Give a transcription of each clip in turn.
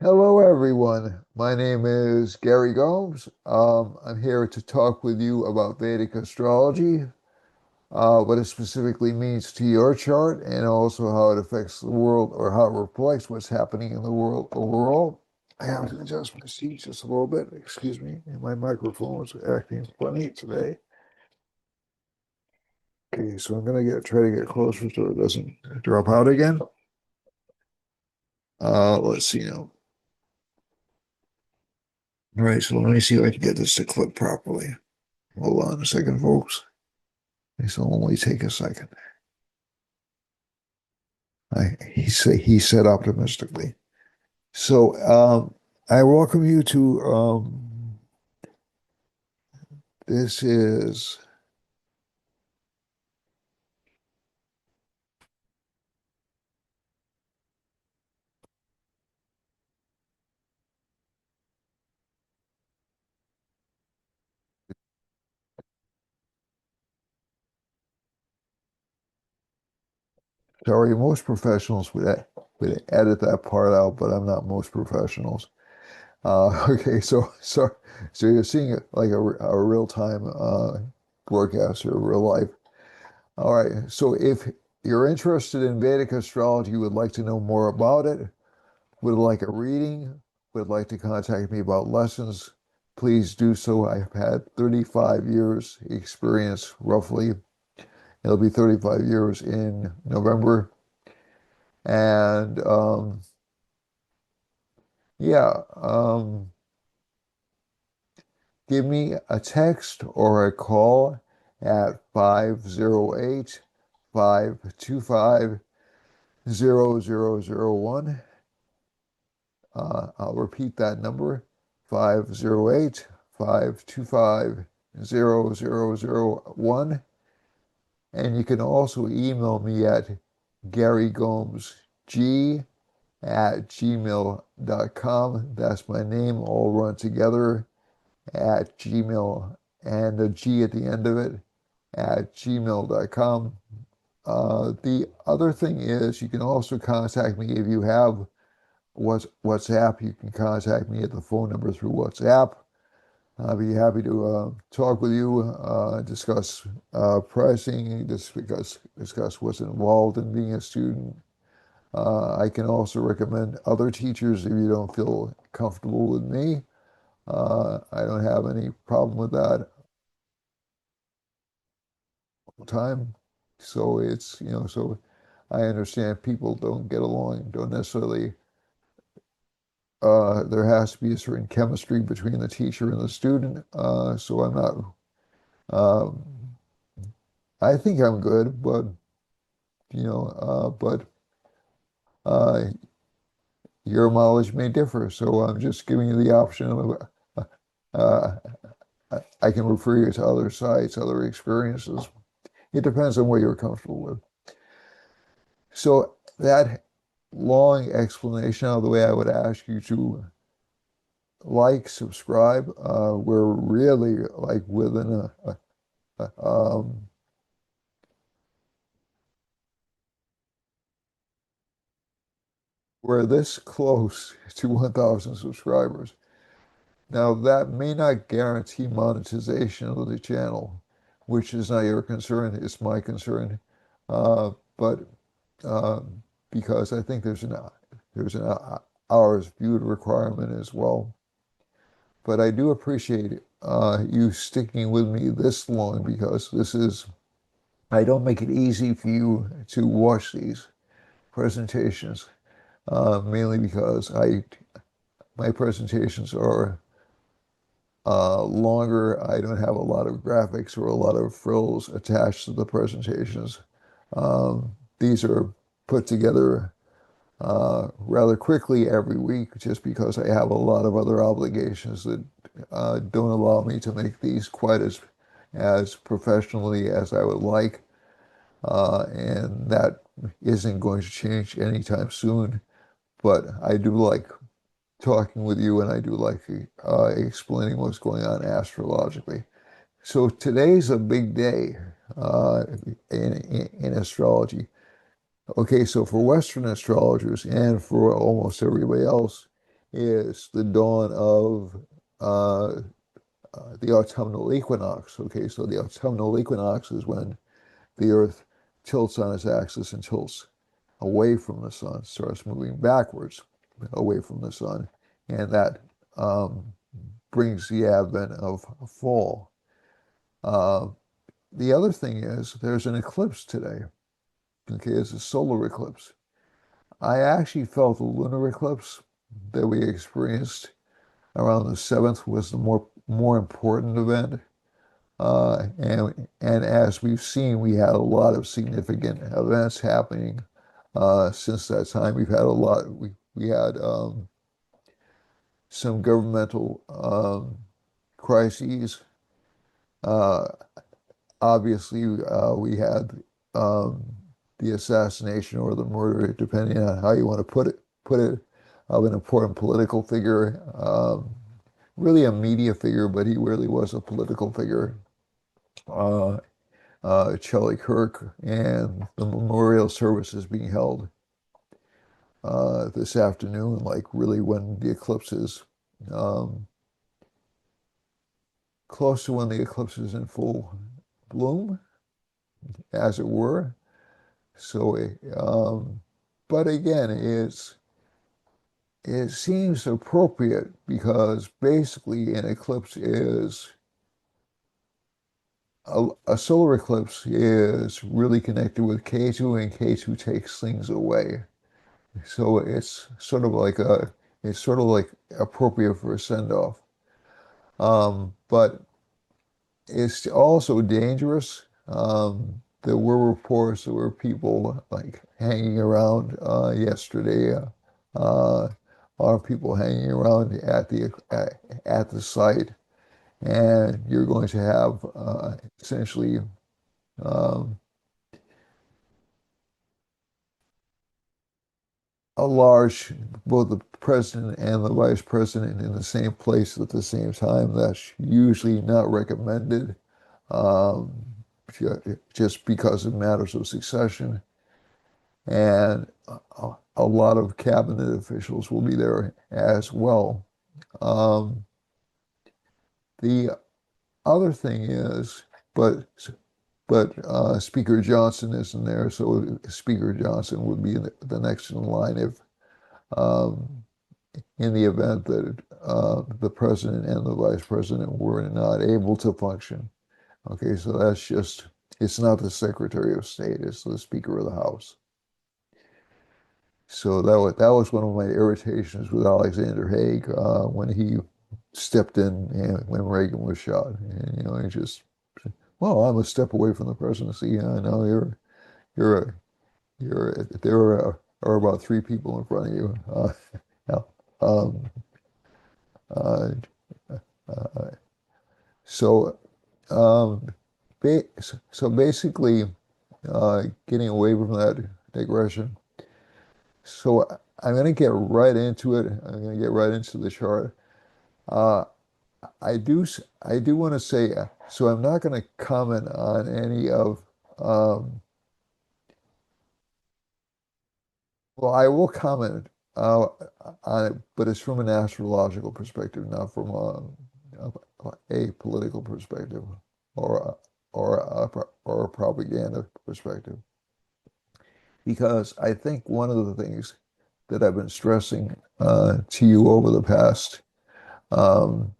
Hello, everyone. My name is Gary Gomes. I'm here to talk with you about Vedic astrology, what it specifically means to your chart, and also how it affects the world or how it reflects what's happening in the world overall. I have to adjust my seat just a little bit. Excuse me. And my microphone is acting funny today. Okay, so I'm gonna try to get closer so it doesn't drop out again. Let's see now. All right, so let me see if I can get this to clip properly. Hold on a second, folks. This will only take a second. He said optimistically. So I welcome you to this is sorry, most professionals would edit that part out, but I'm not most professionals. Okay, so you're seeing it like a real time broadcast or real life. All right, so if you're interested in Vedic astrology, you would like to know more about it, would like a reading, would like to contact me about lessons, please do so. I've had 35 years experience, roughly. It'll be 35 years in November. And yeah, give me a text or a call at 508 525 0001. I'll repeat that number, 508 525 0001. And you can also email me at garygomesg@gmail.com. That's my name, all run together at Gmail, and a G at the end of it at gmail.com. The other thing is you can also contact me if you have WhatsApp. You can contact me at the phone number through WhatsApp. I'll be happy to talk with you, discuss pricing, discuss what's involved in being a student. I can also recommend other teachers if you don't feel comfortable with me. I don't have any problem with that all the time. So so I understand people don't get along, don't necessarily, there has to be a certain chemistry between the teacher and the student. So I'm not, um, I think I'm good, but but uh, your mileage may differ. So I'm just giving you the option of, uh, I can refer you to other sites, other experiences. It depends on what you're comfortable with. So that long explanation of the way I would ask you to subscribe. We're really like within a we're this close to 1,000 subscribers. Now, that may not guarantee monetization of the channel, which is not your concern, it's my concern. But because I think there's an hours viewed requirement as well. But I do appreciate you sticking with me this long because I don't make it easy for you to watch these presentations, mainly because my presentations are longer. I don't have a lot of graphics or a lot of frills attached to the presentations. These are put together rather quickly every week just because I have a lot of other obligations that don't allow me to make these quite as professionally as I would like. And that isn't going to change anytime soon. But I do like talking with you, and I do like explaining what's going on astrologically. So today's a big day in astrology. Okay, so for Western astrologers and for almost everybody else, is the dawn of uh, the autumnal equinox. Okay, so the autumnal equinox is when the Earth tilts on its axis and tilts away from the sun, starts moving backwards away from the sun, and that um, brings the advent of fall. Uh, the other thing is there's an eclipse today. Okay, it's a solar eclipse. I actually felt the lunar eclipse that we experienced around the 7th was the more important event. And as we've seen, we had a lot of significant events happening since that time. We've had a lot. We had some governmental crises. Uh, Obviously, we had um, the assassination or the murder, depending on how you want to put it, of an important political figure. Really a media figure, but he really was a political figure. Uh, Charlie Kirk, and the memorial service is being held this afternoon, like really when the eclipse is um, close to when the eclipse is in full bloom, as it were. So, but again, it seems appropriate because basically an eclipse is a solar eclipse is really connected with K2, and K2 takes things away. So it's sort of like appropriate for a send-off. But it's also dangerous. There were reports, there were people like hanging around yesterday. Uh, a lot of people hanging around at the site, and you're going to have essentially um, a large, both the president and the vice president in the same place at the same time. That's usually not recommended, um, just because of matters of succession. And a lot of cabinet officials will be there as well. Um, the other thing is, but Speaker Johnson isn't there, so Speaker Johnson would be the next in line if um, in the event that the president and the vice president were not able to function. Okay, so it's not the Secretary of State, it's the Speaker of the House. So that was one of my irritations with Alexander Haig when he stepped in and when Reagan was shot. And, he just, well, I'm a step away from the presidency. Yeah, no, you're, a, there are about three people in front of you. Yeah. Um, uh, uh, so, um, so basically, getting away from that digression. So I'm going to get right into it. I'm going to get right into the chart. Uh, I do want to say, so I'm not going to comment on any of, um, well, I will comment on it, but it's from an astrological perspective, not from a political perspective or or a propaganda perspective. Because I think one of the things that I've been stressing to you over the past um,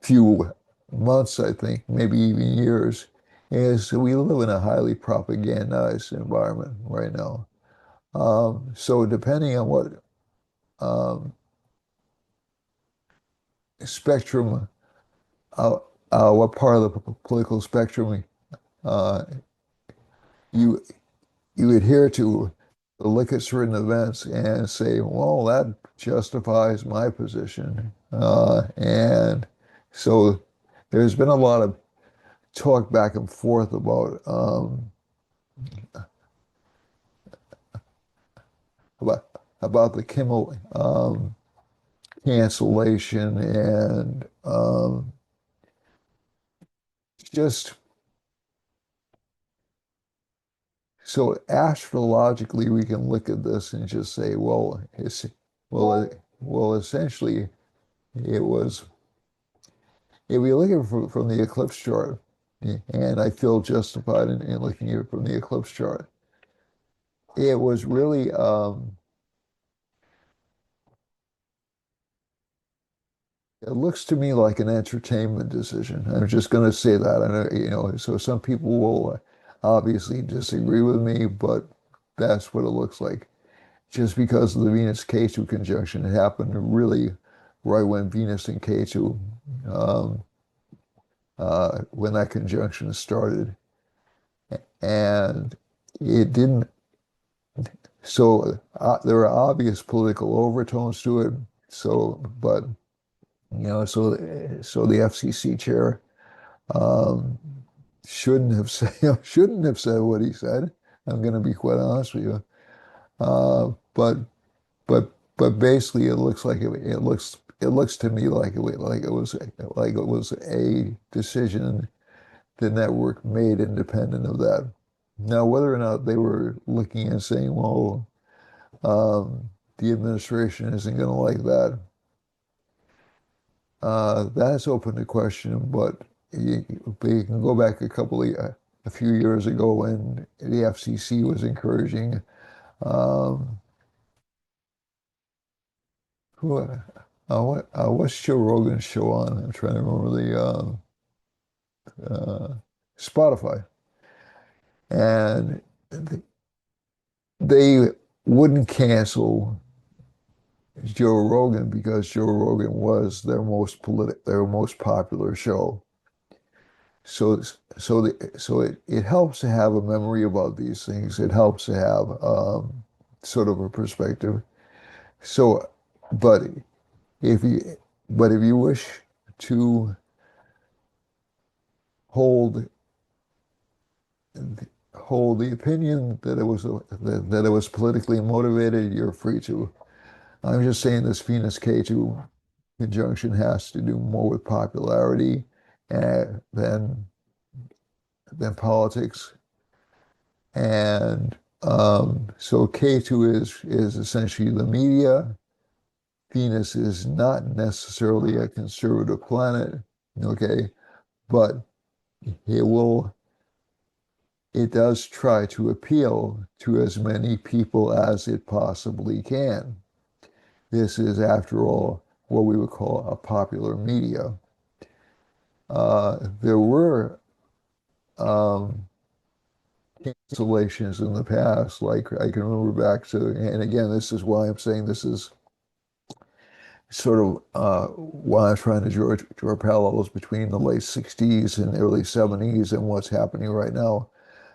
few months, I think, maybe even years, is we live in a highly propagandized environment right now. So depending on um, spectrum, uh, what part of the political spectrum uh, you you adhere to, look at certain events and say, well, that justifies my position. And so there's been a lot of talk back and forth about about the Kimmel cancellation and just so astrologically we can look at this and just say, well, it's well well, essentially, it was, if you look at it from the eclipse chart, and I feel justified in looking at it from the eclipse chart, it was really, it looks to me like an entertainment decision. I'm just going to say that. I know, so some people will obviously disagree with me, but that's what it looks like. Just because of the Venus K2 conjunction, it happened really right when Venus and K2, um, when that conjunction started. And it didn't, so there are obvious political overtones to it. So, but, so the FCC chair, um, shouldn't have said what he said. I'm going to be quite honest with you. But basically, it looks to me like it was a decision the network made independent of that. Now, whether or not they were looking and saying, well, the administration isn't going to like that, that's open to question. But you can go back a few years ago when the FCC was encouraging, um, who, what's Joe Rogan's show on? I'm trying to remember uh, Spotify. And they wouldn't cancel Joe Rogan because Joe Rogan was their most popular show. So it helps to have a memory about these things. It helps to have sort of a perspective. So, but if you if you wish to hold the opinion that it was politically motivated, you're free to. I'm just saying this Venus K2 conjunction has to do more with popularity than politics. And so K2 is essentially the media. Venus is not necessarily a conservative planet, okay, but it will it does try to appeal to as many people as it possibly can. This is, after all, what we would call a popular media. There were um, cancellations in the past, like I can remember back to, and again, this is why I'm saying this is sort of why I'm trying to draw parallels between the late 60s and early 70s and what's happening right now.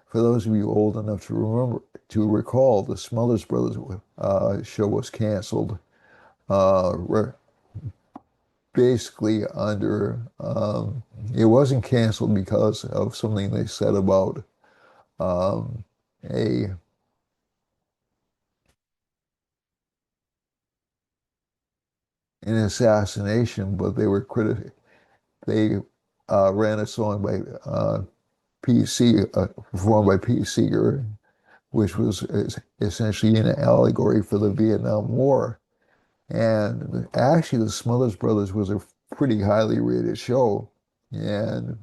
For those of you old enough to recall, the Smothers Brothers show was canceled, uh, basically under, it wasn't canceled because of something they said about um, a an assassination, but they ran a song by performed by Pete Seeger, which was essentially an allegory for the Vietnam War. And actually, the Smothers Brothers was a pretty highly rated show, and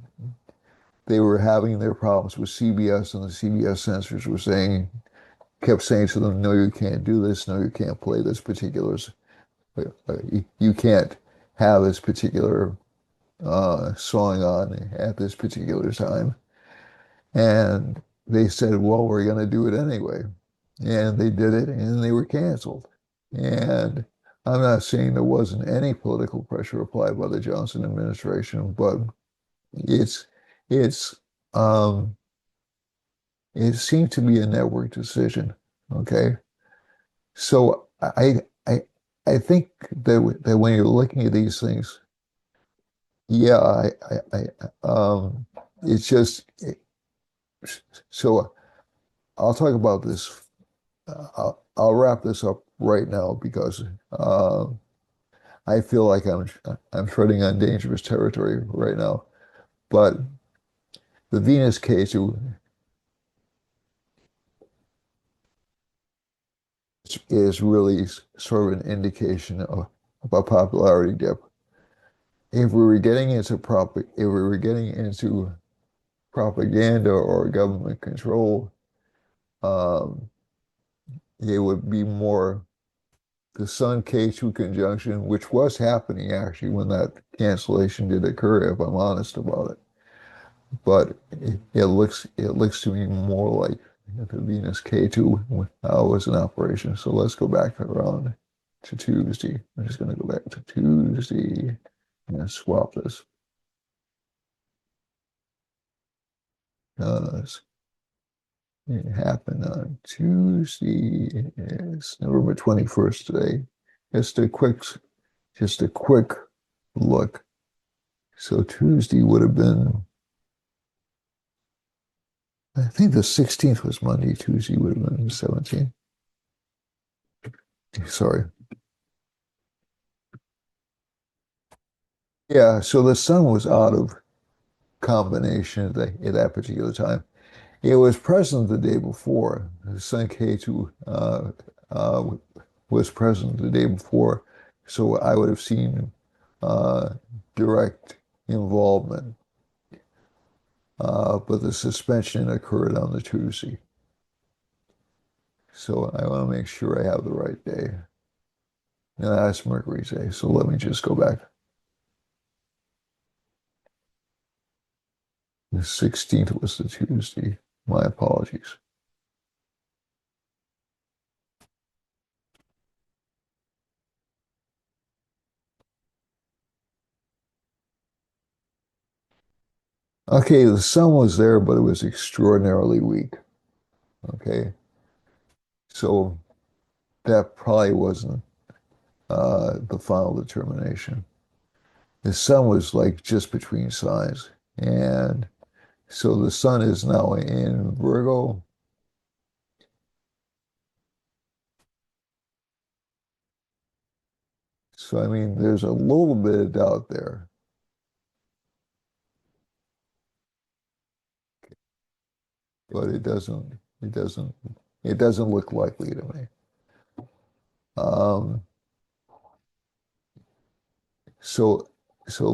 they were having their problems with CBS, and the CBS censors kept saying to them, "No, you can't do this. No, you can't play this particular. You can't have this particular song on at this particular time." And they said, "Well, we're going to do it anyway." And they did it, and they were canceled. And I'm not saying there wasn't any political pressure applied by the Johnson administration, but it's it's um, it seemed to be a network decision. Okay, so I think that when you're looking at these things, yeah, it's just so I'll talk about this. I'll wrap this up right now because I feel like I'm treading on dangerous territory right now. But the Venus case, is really sort of an indication of a popularity dip. If we were getting into propaganda or government control, um, it would be more the Sun K2 conjunction, which was happening actually when that cancellation did occur, if I'm honest about it. But it looks to me more like the Venus K2 was in operation. So let's go back around to Tuesday. I'm just going to go back to Tuesday and swap this. Uh, it happened on Tuesday. It's November 21st today. Just a quick, just a quick look. So Tuesday would have been, I think the 16th was Monday. Tuesday would have been the 17th. Sorry. Yeah, so the sun was out of combination at that particular time. It was present the day before. The sun K2 was present the day before, so I would have seen uh, direct involvement. But the suspension occurred on the Tuesday. So I want to make sure I have the right day. No, that's Mercury's day. So let me just go back. The 16th was the Tuesday. My apologies. Okay, the sun was there, but it was extraordinarily weak. Okay, so that probably wasn't the final determination. The sun was like just between signs. And so the sun is now in Virgo. So, I mean, there's a little bit of doubt there, but it doesn't, it doesn't look likely to me. Um, so, so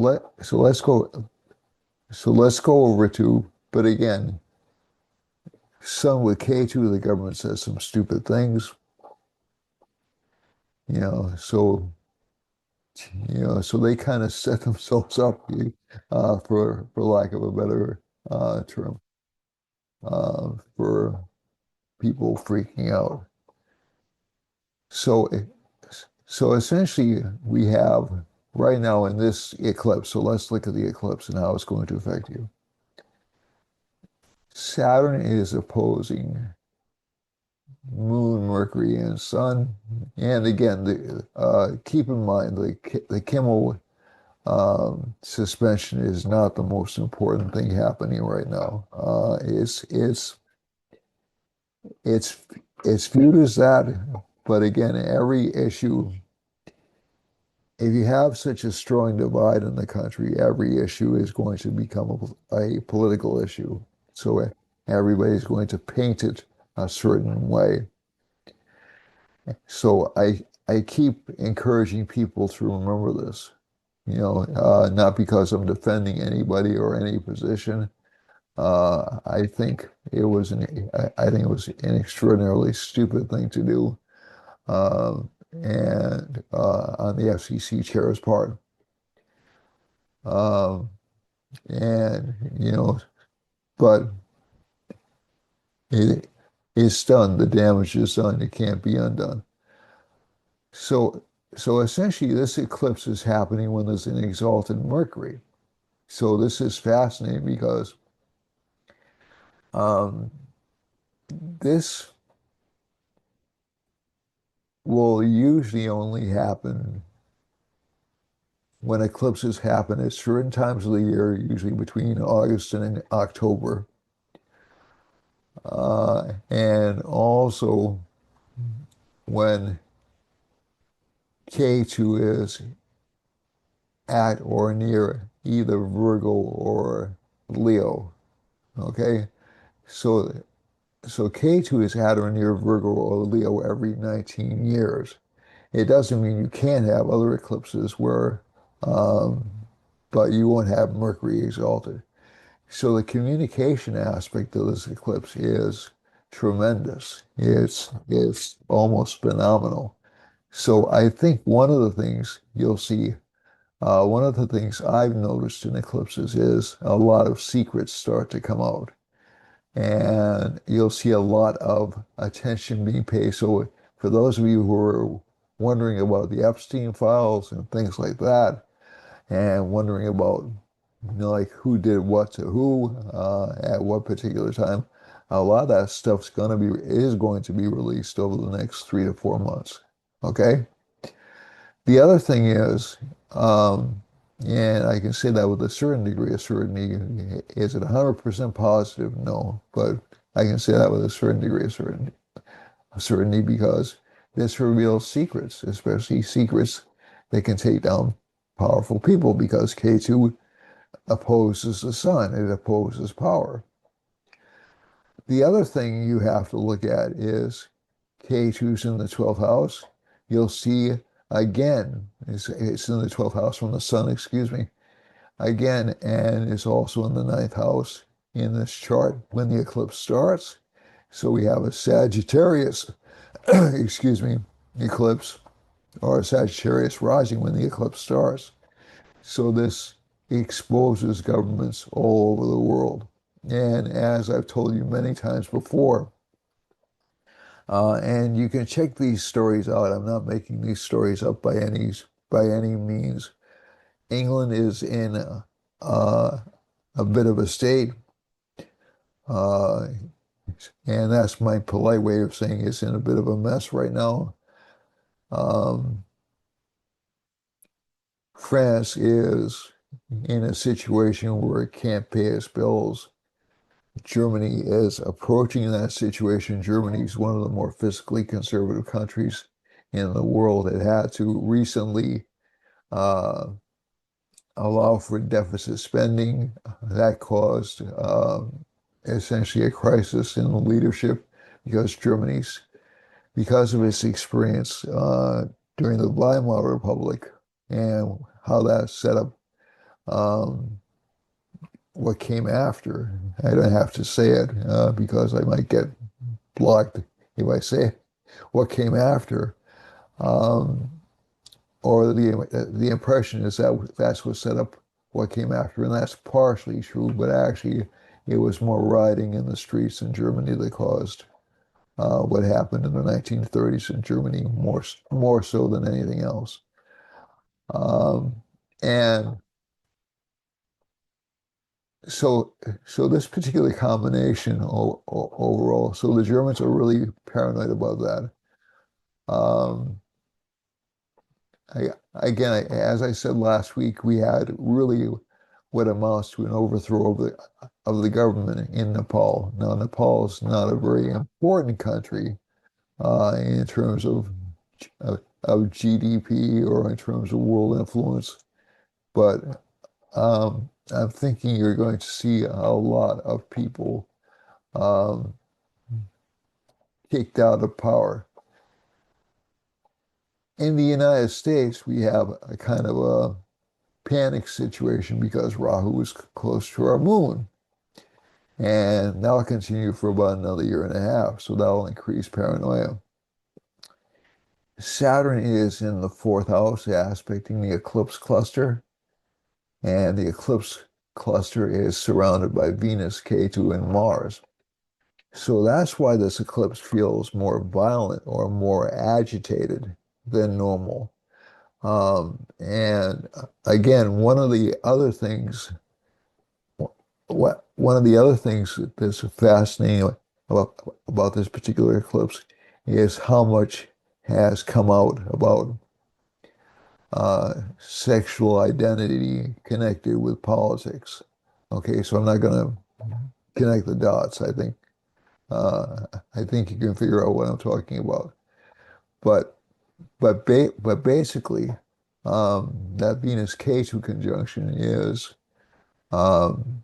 let's go over to, but again, sun with K2, the government says some stupid things, so so they kind of set themselves up, for lack of a better term, for people freaking out. So, so essentially, we have right now in this eclipse. So let's look at the eclipse and how it's going to affect you. Saturn is opposing Moon, Mercury, and Sun. And again, keep in mind the Kimmel suspension is not the most important thing happening right now. It's it's viewed as that, but again, every issue, if you have such a strong divide in the country, every issue is going to become a political issue. So everybody's going to paint it a certain way. So I keep encouraging people to remember this. Not because I'm defending anybody or any position. I think I think it was an extraordinarily stupid thing to do, and on the FCC chair's part. Um, and but it, it's done. The damage is done. It can't be undone. So, so essentially, this eclipse is happening when there's an exalted Mercury. So this is fascinating because um, this will usually only happen when eclipses happen at certain times of the year, usually between August and October. And also when K2 is at or near either Virgo or Leo. Okay, so So K2 is at or near Virgo or Leo every 19 years. It doesn't mean you can't have other eclipses where, um, but you won't have Mercury exalted. So the communication aspect of this eclipse is tremendous. It's almost phenomenal. So I think one of the things you'll see, one of the things I've noticed in eclipses is a lot of secrets start to come out, and you'll see a lot of attention being paid. So for those of you who are wondering about the Epstein files and things like that, and wondering about, like who did what to who at what particular time, a lot of that stuff's is going to be released over the next 3 to 4 months. Okay. The other thing is, and I can say that with a certain degree of certainty. Is it 100% positive? No, but I can say that with a certain degree of certainty because this reveals secrets, especially secrets that can take down powerful people because K2 opposes the sun, it opposes power. The other thing you have to look at is K2's in the 12th house. You'll see again, it's in the 12th house from the sun, excuse me, again, and it's also in the 9th house in this chart when the eclipse starts. So we have a Sagittarius, excuse me, eclipse or a Sagittarius rising when the eclipse starts. So this exposes governments all over the world. And as I've told you many times before, and you can check these stories out. I'm not making these stories up by any means. England is in a bit of a state, uh, and that's my polite way of saying it's in a bit of a mess right now. Um, France is in a situation where it can't pay its bills. Germany is approaching that situation. Germany is one of the more fiscally conservative countries in the world. It had to recently uh, allow for deficit spending. That caused essentially a crisis in the leadership because because of its experience during the Weimar Republic and how that set up um, what came after. I don't have to say it because I might get blocked if I say what came after. Um, or the impression is that that's what set up what came after, and that's partially true, but actually it was more rioting in the streets in Germany that caused what happened in the 1930s in Germany more so than anything else. And so so this particular combination overall, so the Germans are really paranoid about that. Um, as I said last week, we had really what amounts to an overthrow of the government in Nepal. Now, Nepal is not a very important country in terms of GDP or in terms of world influence, but I'm thinking you're going to see a lot of people um, kicked out of power. In the United States, we have a kind of a panic situation because Rahu is close to our moon. And that'll continue for about another year and a half. So that'll increase paranoia. Saturn is in the 4th house, aspecting the eclipse cluster. And the eclipse cluster is surrounded by Venus, Ketu, and Mars. So that's why this eclipse feels more violent or more agitated than normal. And again, one of the other things that's fascinating about this particular eclipse is how much has come out about sexual identity connected with politics. Okay, so I'm not going to connect the dots. I think you can figure out what I'm talking about. But but basically, that Venus K2 conjunction um,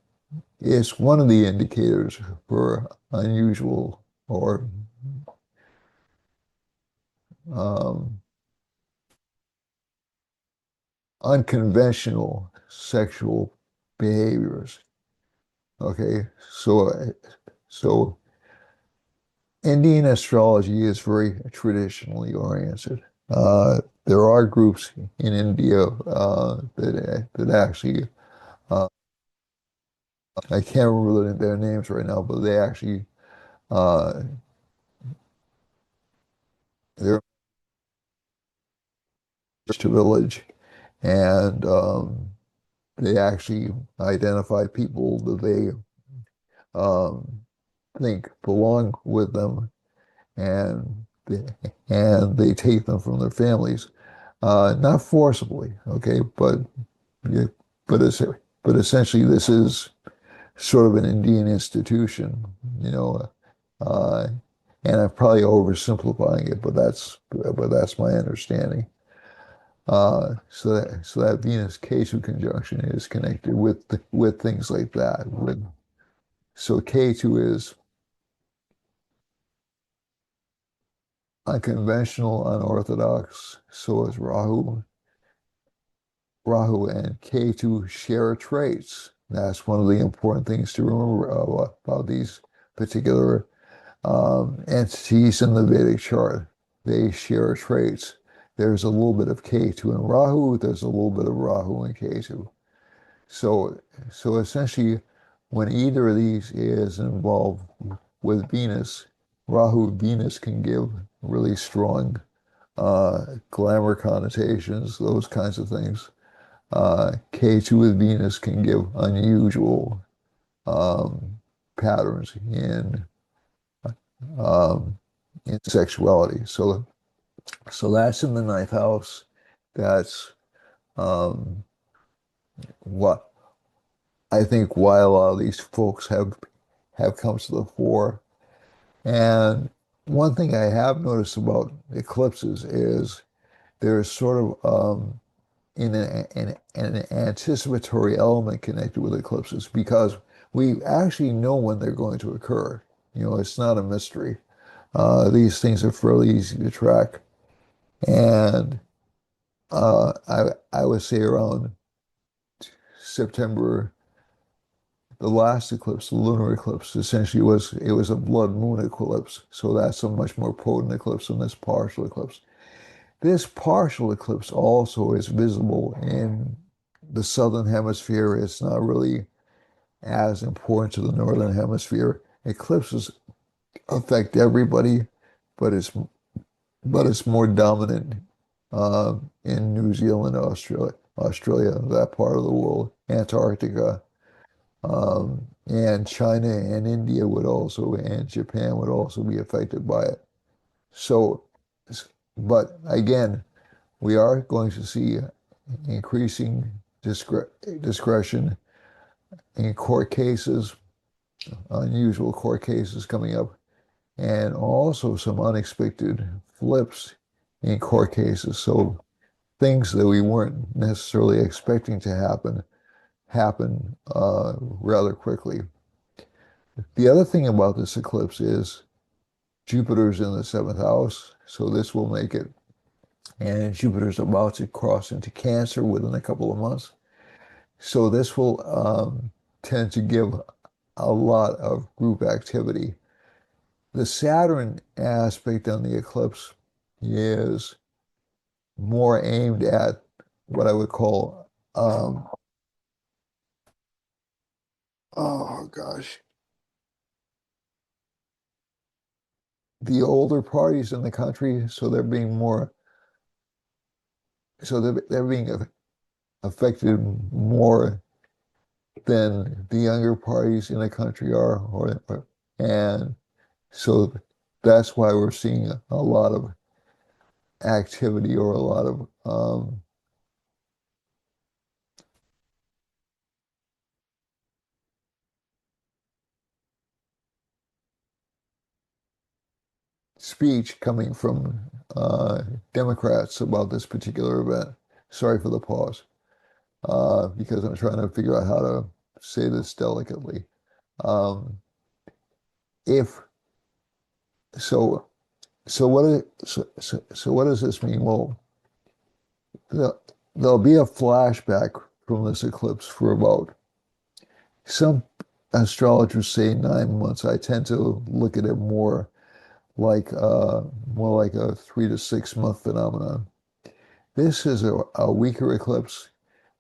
is one of the indicators for unusual or um, unconventional sexual behaviors. Okay, so Indian astrology is very traditionally oriented. There are groups in India that actually I can't remember their names right now, but they actually uh, they're to village, and they actually identify people that they um, think belong with them, and they take them from their families, not forcibly, okay, yeah, but it's, but essentially this is sort of an Indian institution, you know, uh, and I'm probably oversimplifying it, but that's my understanding. So that Venus K2 conjunction is connected with things like that. So K2 is unconventional, unorthodox. So is Rahu. Rahu and K2 share traits. That's one of the important things to remember about these particular entities in the Vedic chart. They share traits. There's a little bit of K2 in Rahu. There's a little bit of Rahu in K2. So, so essentially, when either of these is involved with Venus, Rahu Venus can give really strong glamour connotations, those kinds of things. K2 with Venus can give unusual um, patterns um, in sexuality. So that's in the ninth house. That's um, what I think why a lot of these folks have come to the fore. And one thing I have noticed about eclipses is there's sort of an anticipatory element connected with eclipses because we actually know when they're going to occur. You know, it's not a mystery. These things are fairly easy to track. And I would say around September, the last eclipse, the lunar eclipse, essentially was a blood moon eclipse. So that's a much more potent eclipse than this partial eclipse. This partial eclipse also is visible in the southern hemisphere. It's not really as important to the northern hemisphere. Eclipses affect everybody, but it's more dominant in New Zealand, Australia, that part of the world, Antarctica, and China and India would also, and Japan would also be affected by it. So, but again, we are going to see increasing discretion in court cases, unusual court cases coming up, and also some unexpected flips in court cases. So things that we weren't necessarily expecting to happen rather quickly. The other thing about this eclipse is Jupiter's in the seventh house, so this will make it, and Jupiter's about to cross into Cancer within a couple of months. So this will tend to give a lot of group activity. The Saturn aspect on the eclipse is more aimed at what I would call, oh gosh, the older parties in the country. So they're being more, so they're being affected more than the younger parties in the country are, and so that's why we're seeing a lot of activity or a lot of speech coming from Democrats about this particular event. Sorry for the pause, because I'm trying to figure out how to say this delicately. Um, if So, so what does this mean? Well, there'll, there'll be a flashback from this eclipse for about some astrologers say 9 months. I tend to look at it like more like a 3 to 6 month phenomenon. This is a weaker eclipse,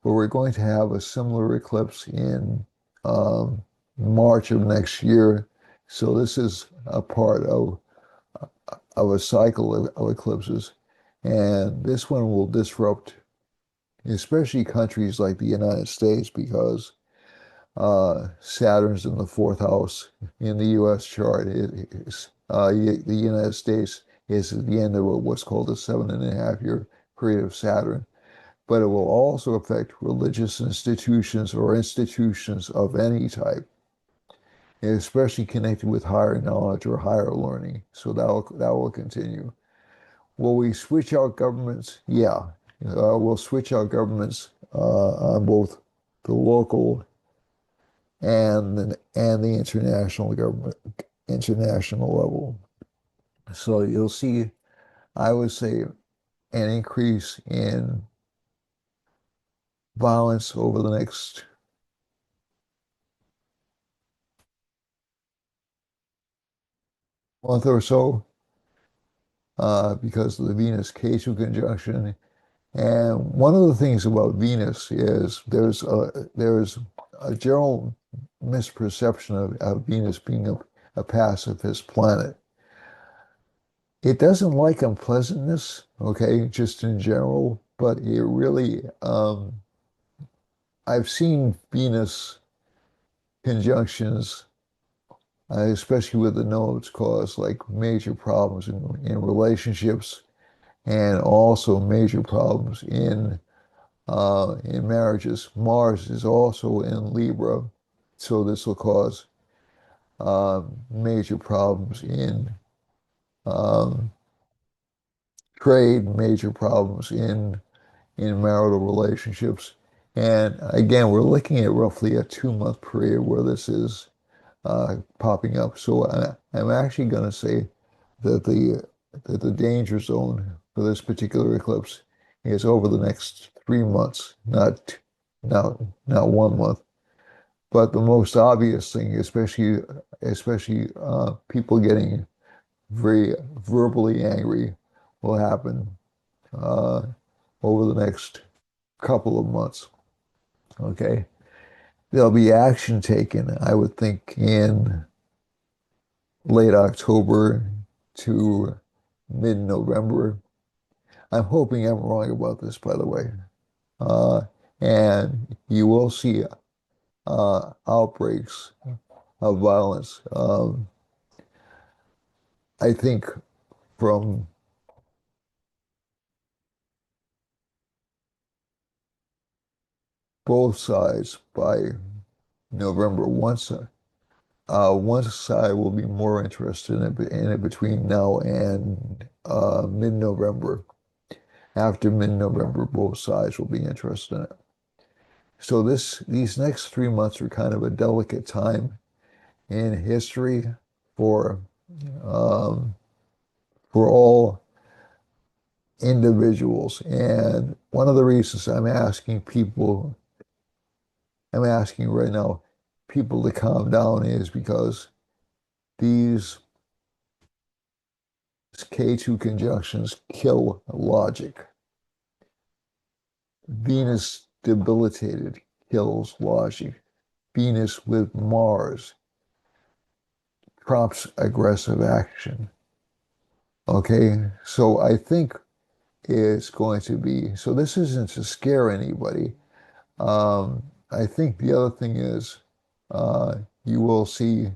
but we're going to have a similar eclipse in um, March of next year. So this is a part of a cycle of eclipses. And this one will disrupt, especially countries like the United States, because Saturn's in the fourth house in the U.S. chart. The United States is at the end of what's called a 7.5 year period of Saturn. But it will also affect religious institutions or institutions of any type, especially connected with higher knowledge or higher learning. So that will continue. Will we switch out governments? Yeah, we'll switch out governments on both the local and the international government, international level. So you'll see, I would say, an increase in violence over the next month or so because of the Venus K2 conjunction. And one of the things about Venus is there's a general misperception of Venus being a pacifist planet. It doesn't like unpleasantness, okay, just in general, but it really, I've seen Venus conjunctions, especially with the nodes, cause like major problems in relationships and also major problems in marriages. Mars is also in Libra, so this will cause major problems in um, trade, major problems in marital relationships. And again, we're looking at roughly a 2 month period where this is popping up. So I'm actually going to say that the danger zone for this particular eclipse is over the next 3 months, not 1 month. But the most obvious thing, especially people getting very verbally angry, will happen uh, over the next couple of months. Okay, there'll be action taken, I would think, in late October to mid-November. I'm hoping I'm wrong about this, by the way. Uh, and you will see outbreaks of violence. I think from both sides by November. One side will be more interested in it between now and mid-November. After mid-November, both sides will be interested in it. So these next 3 months are kind of a delicate time in history for um, for all individuals. And one of the reasons I'm asking right now, people to calm down is because these K2 conjunctions kill logic. Venus debilitated kills logic. Venus with Mars prompts aggressive action. Okay, so I think it's going to be, so this isn't to scare anybody. I think the other thing is uh, you will see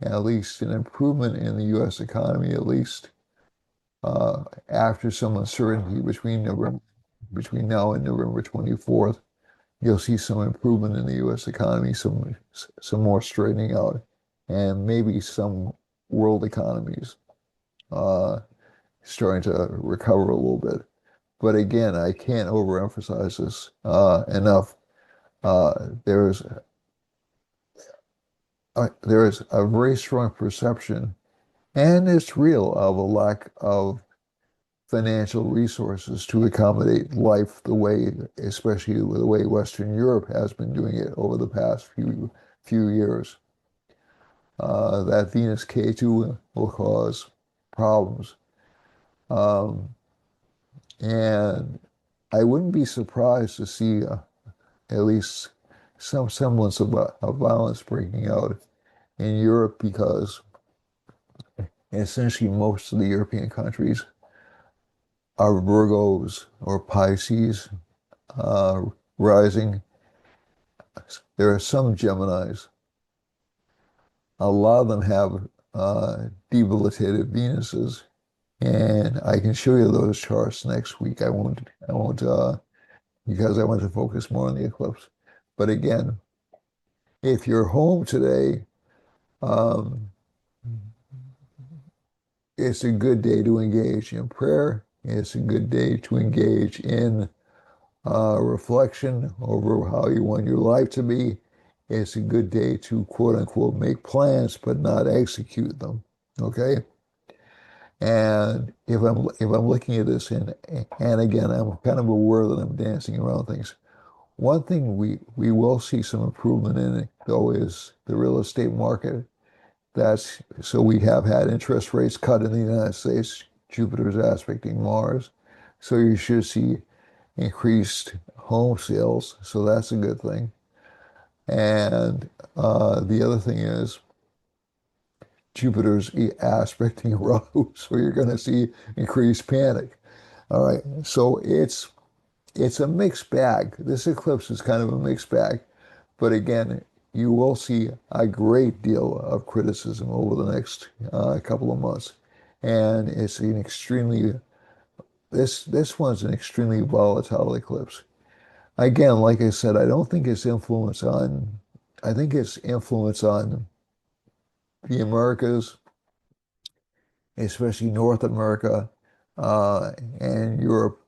at least an improvement in the U.S. economy, at least after some uncertainty between now and November 24th. You'll see some improvement in the U.S. economy, some more straightening out, and maybe some world economies uh, starting to recover a little bit. But again, I can't overemphasize this enough. There is there is a very strong perception And it's real of a lack of financial resources to accommodate life the way, especially the way Western Europe has been doing it over the past few years. That Venus K2 will cause problems. Um, and I wouldn't be surprised to see at least some semblance of violence breaking out in Europe because essentially most of the European countries are Virgos or Pisces uh, rising. There are some Geminis. A lot of them have debilitated Venuses, and I can show you those charts next week. I won't, because I want to focus more on the eclipse. But again, if you're home today, um, it's a good day to engage in prayer. It's a good day to engage in reflection over how you want your life to be. It's a good day to quote unquote make plans but not execute them. Okay. And if I'm looking at this and again I'm kind of aware that I'm dancing around things. One thing we will see some improvement in though is the real estate market. That's so we have had interest rates cut in the United States. Jupiter's aspecting Mars. So you should see increased home sales. So that's a good thing. And the other thing is Jupiter's aspecting Rahu. So you're going to see increased panic. All right. So it's a mixed bag. This eclipse is kind of a mixed bag. But again, you will see a great deal of criticism over the next couple of months. And it's an extremely, this one's an extremely volatile eclipse. Again, like I said, I don't think it's influence on, I think it's influence on the Americas, especially North America, uh, and Europe.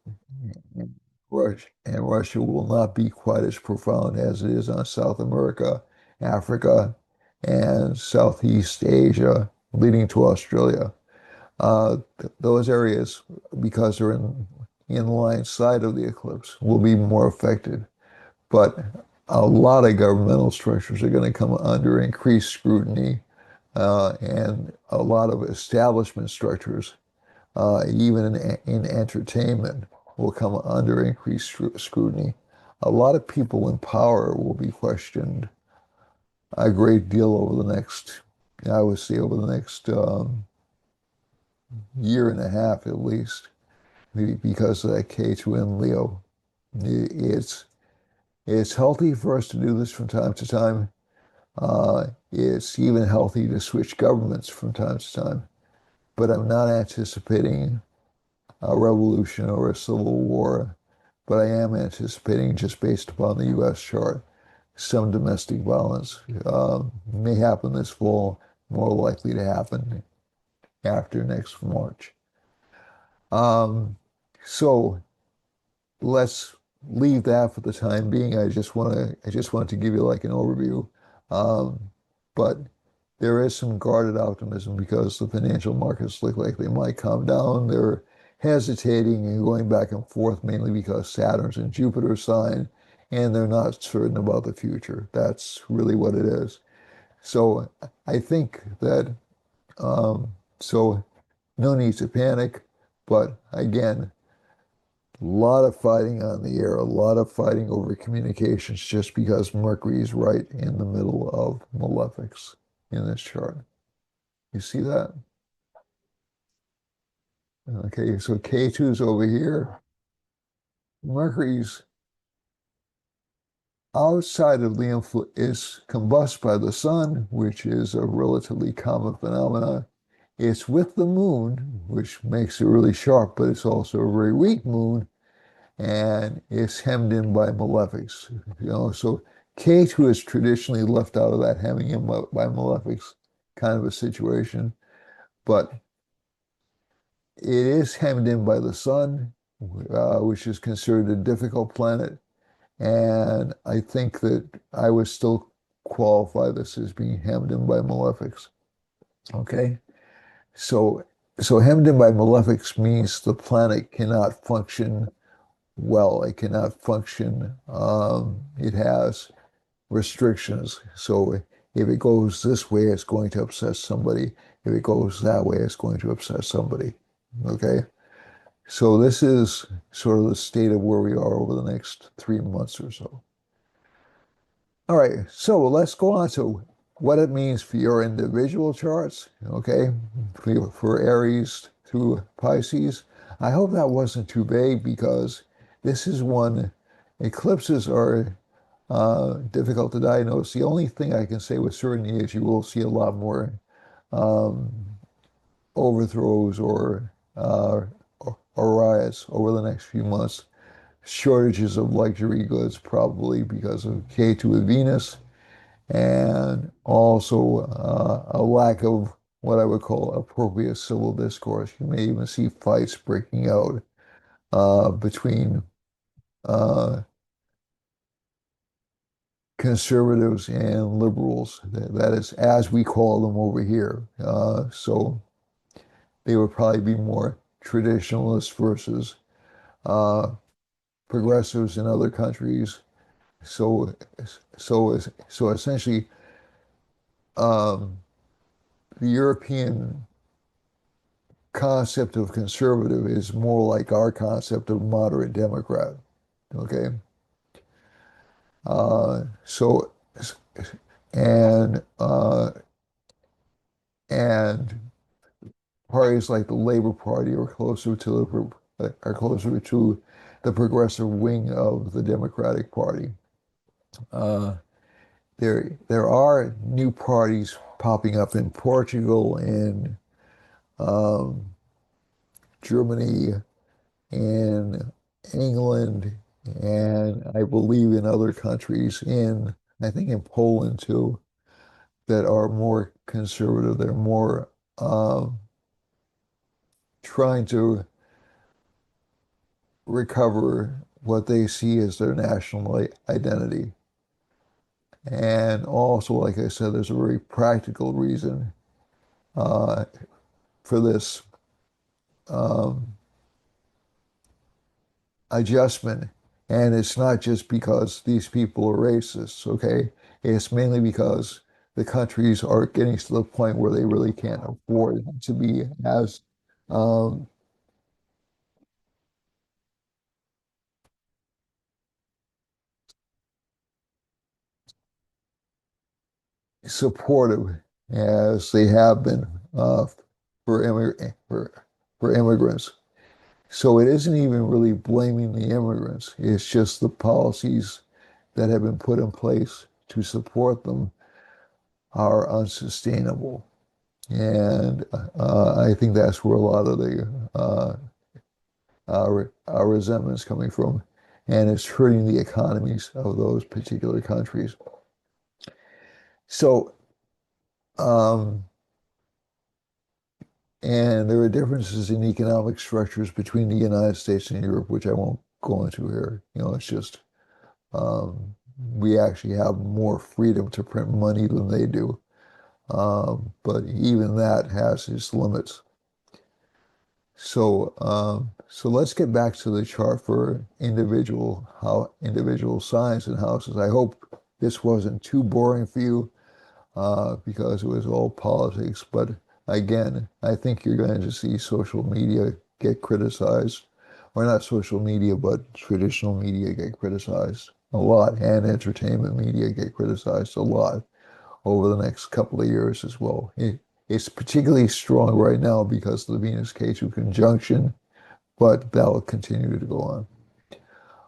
Russia will not be quite as profound as it is on South America, Africa, and Southeast Asia, leading to Australia. Those areas, because they're in line side of the eclipse, will be more affected. But a lot of governmental structures are going to come under increased scrutiny, and a lot of establishment structures, even in entertainment, will come under increased scrutiny. A lot of people in power will be questioned a great deal over the next, I would say, over the next year and a half at least, because of that K2 in Leo. It's it's healthy for us to do this from time to time. It's even healthy to switch governments from time to time, but I'm not anticipating a revolution or a civil war, but I am anticipating, just based upon the U.S. chart, some domestic violence may happen this fall, more likely to happen after next March. Um, so let's leave that for the time being. I just want to give you like an overview. Um, but there is some guarded optimism because the financial markets look like they might calm down. They're hesitating and going back and forth mainly because Saturn's in Jupiter's sign and they're not certain about the future. That's really what it is. So I think that so no need to panic, but again, a lot of fighting on the air, a lot of fighting over communications just because Mercury is right in the middle of malefics in this chart. You see that? Okay, so K2 is over here. Mercury's outside of the influence is combusted by the sun, which is a relatively common phenomenon. It's with the moon, which makes it really sharp, but it's also a very weak moon, and it's hemmed in by malefics. So K2 is traditionally left out of that hemming in by malefics kind of a situation, but it is hemmed in by the sun, which is considered a difficult planet. And I think that I would still qualify this as being hemmed in by malefics. Okay. So, so hemmed in by malefics means the planet cannot function well. It cannot function. It has restrictions. So if it goes this way, it's going to upset somebody. If it goes that way, it's going to upset somebody. Okay? So this is sort of the state of where we are over the next 3 months or so. All right, so let's go on to what it means for your individual charts, okay? For Aries through Pisces. I hope that wasn't too vague because this is one, eclipses are difficult to diagnose. The only thing I can say with certainty is you will see a lot more um, overthrows or riots over the next few months. Shortages of luxury goods, probably because of K2 with Venus, and also a lack of what I would call appropriate civil discourse. You may even see fights breaking out between uh, conservatives and liberals. That is, as we call them over here. So they would probably be more traditionalists versus uh, progressives in other countries. So, so essentially, um, the European concept of conservative is more like our concept of moderate Democrat. Okay, so and and parties like the Labor Party are closer to the progressive wing of the Democratic Party. Uh, there are new parties popping up in Portugal and um, Germany and England, and I believe in other countries, I think in Poland too, that are more conservative. They're more trying to recover what they see as their national identity. And also, like I said, there's a very practical reason uh, for this um, adjustment. And it's not just because these people are racists, okay? It's mainly because the countries are getting to the point where they really can't afford to be as um, supportive as they have been for, for immigrants. So it isn't even really blaming the immigrants. It's just the policies that have been put in place to support them are unsustainable. And I think that's where a lot of the our resentment is coming from. And it's hurting the economies of those particular countries. So, um, and there are differences in economic structures between the United States and Europe, which I won't go into here. It's just we actually have more freedom to print money than they do. But even that has its limits. So let's get back to the chart for individual signs and houses. I hope this wasn't too boring for you because it was all politics. But again, I think you're going to see social media get criticized, or not social media, but traditional media get criticized a lot, and entertainment media get criticized a lot over the next couple of years as well. It's particularly strong right now because of the Venus K2 conjunction, but that will continue to go on.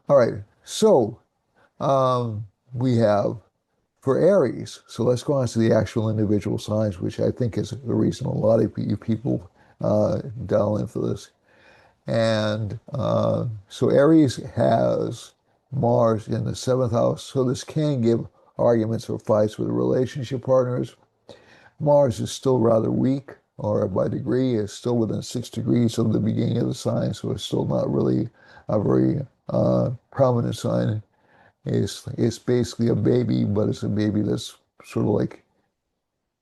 All right, so we have for Aries. So let's go on to the actual individual signs, which I think is the reason a lot of you people dial in for this. And so Aries has Mars in the seventh house, so this can give arguments or fights with relationship partners. Mars is still rather weak, or by degree, is still within 6 degrees of the beginning of the sign, so it's still not really a very prominent sign. It's basically a baby, but it's a baby that's sort of like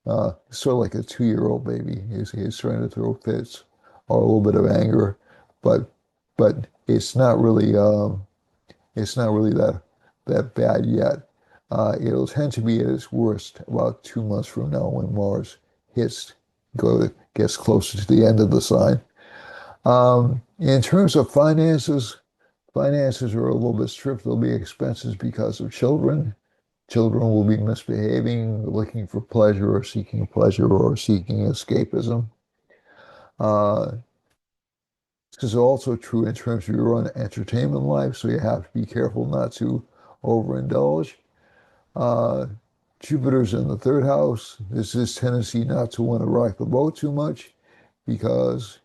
Sort of like a 2-year-old baby. He's trying to throw fits or a little bit of anger, but but it's not really that bad yet. It'll tend to be at its worst about 2 months from now when Mars hits gets closer to the end of the sign. In terms of finances, finances are a little bit stripped. There'll be expenses because of children. Children will be misbehaving, looking for pleasure or seeking escapism. Uh, this is also true in terms of your own entertainment life, so you have to be careful not to overindulge. Uh, Jupiter's in the third house. There's this tendency not to want to rock the boat too much because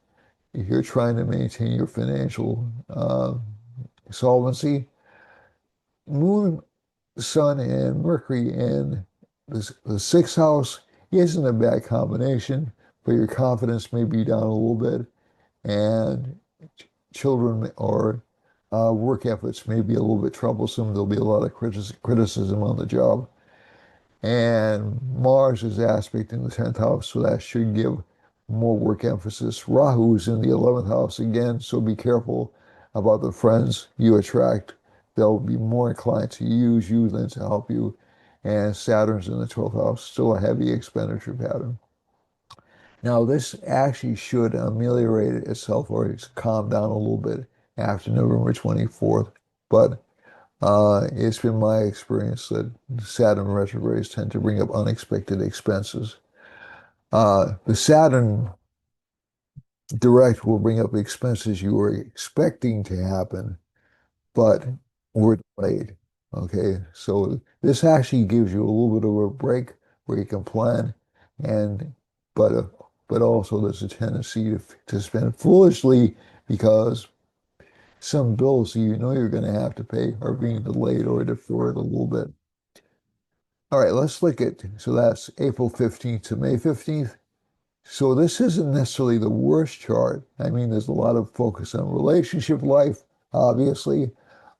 if you're trying to maintain your financial solvency, Moon, Sun, and Mercury in the sixth house isn't a bad combination, but your confidence may be down a little bit, and children or work efforts may be a little bit troublesome. There'll be a lot of criticism on the job. And Mars is aspect in the 10th house, so that should give more work emphasis. Rahu is in the 11th house again, so be careful about the friends you attract. They'll be more inclined to use you than to help you. And Saturn's in the 12th house, still a heavy expenditure pattern. Now, this actually should ameliorate itself or it's calm down a little bit after November 24th, but it's been my experience that Saturn retrogrades tend to bring up unexpected expenses. The Saturn direct will bring up expenses you were expecting to happen, but were delayed. Okay, so this actually gives you a little bit of a break where you can plan, and but uh, but also there's a tendency to spend foolishly because some bills you know you're going to have to pay are being delayed or deferred a little bit. All right, let's look at, so that's April 15th to May 15th. So this isn't necessarily the worst chart. I mean, there's a lot of focus on relationship life, obviously,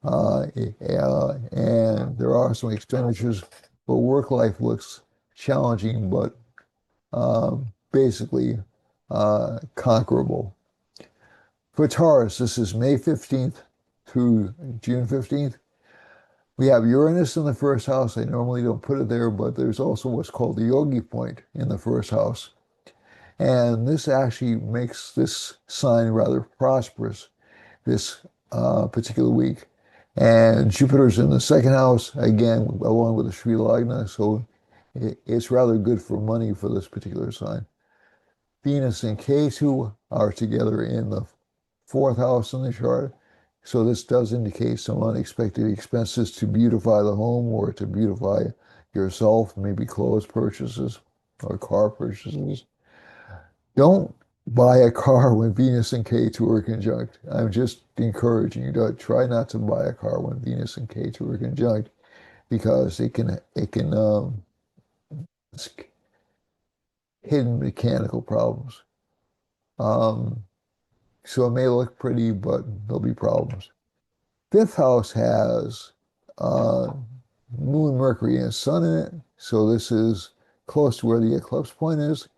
and there are some expenditures, but work life looks challenging, but basically conquerable. For Taurus, this is May 15th through June 15th. We have Uranus in the first house. I normally don't put it there, but there's also what's called the yogi point in the first house. And this actually makes this sign rather prosperous this particular week. And Jupiter's in the second house, again, along with the Sri Lagna. So it's rather good for money for this particular sign. Venus and Ketu are together in the fourth house in the chart. So this does indicate some unexpected expenses to beautify the home or to beautify yourself, maybe clothes purchases or car purchases. Don't buy a car when Venus and K2 are conjunct. I'm just encouraging you to try not to buy a car when Venus and K2 are conjunct because it can hidden mechanical problems. Um, so it may look pretty, but there'll be problems. Fifth house has uh, Moon, Mercury, and Sun in it. So this is close to where the eclipse point is.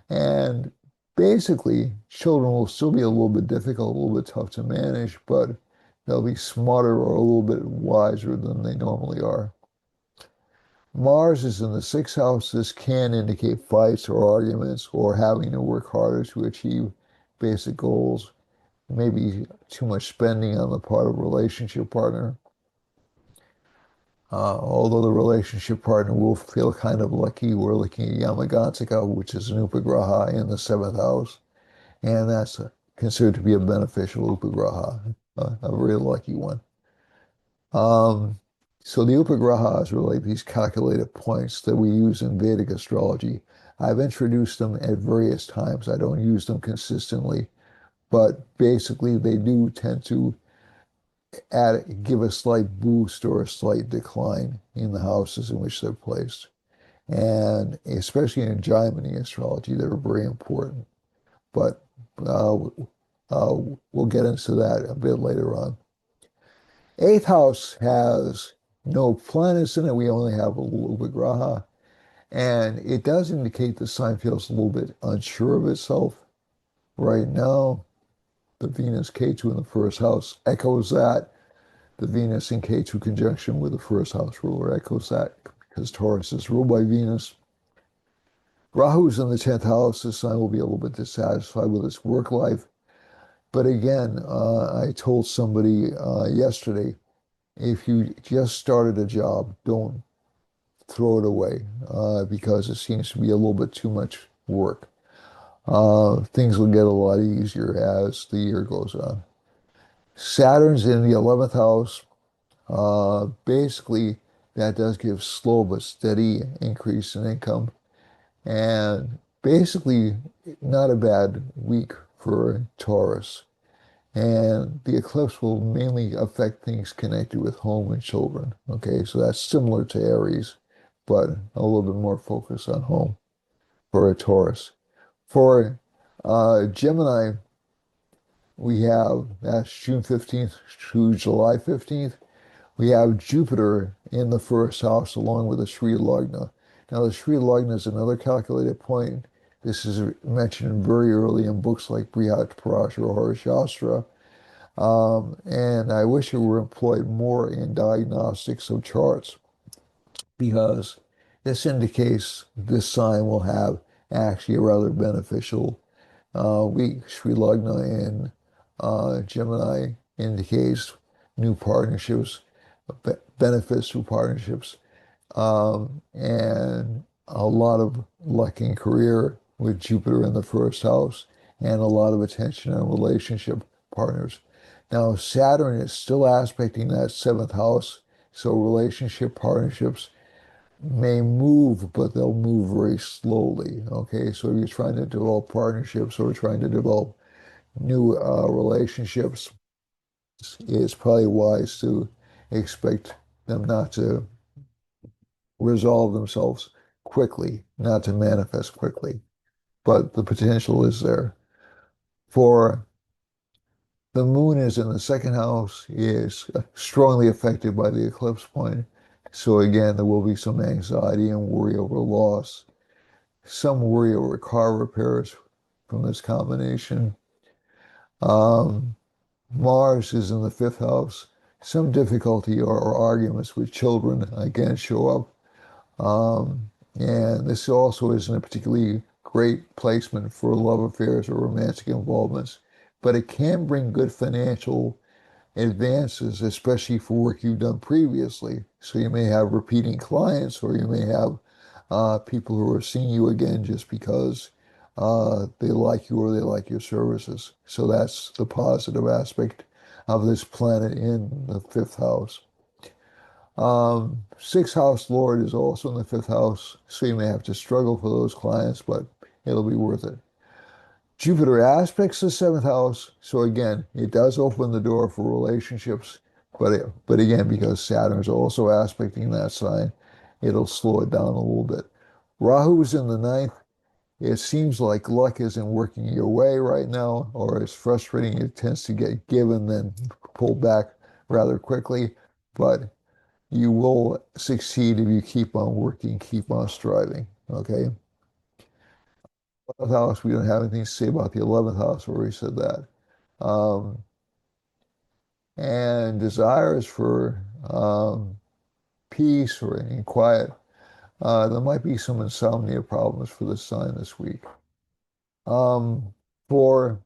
And basically, children will still be a little bit difficult, a little bit tough to manage, but they'll be smarter or a little bit wiser than they normally are. Mars is in the sixth house. This can indicate fights or arguments or having to work harder to achieve basic goals. Maybe too much spending on the part of a relationship partner. Although the relationship partner will feel kind of lucky, we're looking at Yamagantika, which is an upagraha in the seventh house, and that's considered to be a beneficial upagraha, a very lucky one. Um, so the upagrahas are like these calculated points that we use in Vedic astrology. I've introduced them at various times. I don't use them consistently, but basically they do tend to give a slight boost or a slight decline in the houses in which they're placed. And especially in Jaimini astrology, they're very important. But uh, we'll get into that a bit later on. Eighth house has no planets in it. We only have a Upagraha. And it does indicate the sign feels a little bit unsure of itself right now. The Venus K2 in the first house echoes that. The Venus in K2 conjunction with the first house ruler echoes that because Taurus is ruled by Venus. Rahu's in the 10th house. This sign will be a little bit dissatisfied with its work life. But again, I told somebody yesterday, if you just started a job, don't throw it away because it seems to be a little bit too much work. Things will get a lot easier as the year goes on. Saturn's in the 11th house. Basically, that does give slow but steady increase in income. And basically, not a bad week for Taurus. And the eclipse will mainly affect things connected with home and children. Okay, so that's similar to Aries, but a little bit more focus on home for a Taurus. For Gemini, we have that's June 15th to July 15th. We have Jupiter in the first house along with the Sri Lagna. Now, the Sri Lagna is another calculated point. This is mentioned very early in books like Brihat Parashara or Shastra. And I wish it were employed more in diagnostics of charts because this indicates this sign will have actually a rather beneficial week. Sri Lagna in Gemini indicates new partnerships, benefits through partnerships, and a lot of luck in career with Jupiter in the first house and a lot of attention on relationship partners. Now, Saturn is still aspecting that seventh house, so relationship partnerships may move, but they'll move very slowly. Okay, so if you're trying to develop partnerships or trying to develop new relationships, it's probably wise to expect them not to resolve themselves quickly, not to manifest quickly, but the potential is there. For the moon is in the second house, is strongly affected by the eclipse point. So again, there will be some anxiety and worry over loss, some worry over car repairs from this combination. Um, Mars is in the fifth house. Some difficulty or arguments with children again show up. And this also isn't a particularly great placement for love affairs or romantic involvements, but it can bring good financial advances, especially for work you've done previously. So you may have repeating clients, or you may have people who are seeing you again just because they like you or they like your services. So that's the positive aspect of this planet in the fifth house. Sixth house Lord is also in the fifth house, so you may have to struggle for those clients, but it'll be worth it. Jupiter aspects the seventh house, so again, it does open the door for relationships, but again, because Saturn is also aspecting that sign, it'll slow it down a little bit. Rahu is in the ninth. It seems like luck isn't working your way right now, or it's frustrating. It tends to get given, then pulled back rather quickly, but you will succeed if you keep on working, keep on striving. Okay. 11th house, we don't have anything to say about the 11th house. We already said that. Um, and desires for peace or any quiet. There might be some insomnia problems for this sign this week. Um, for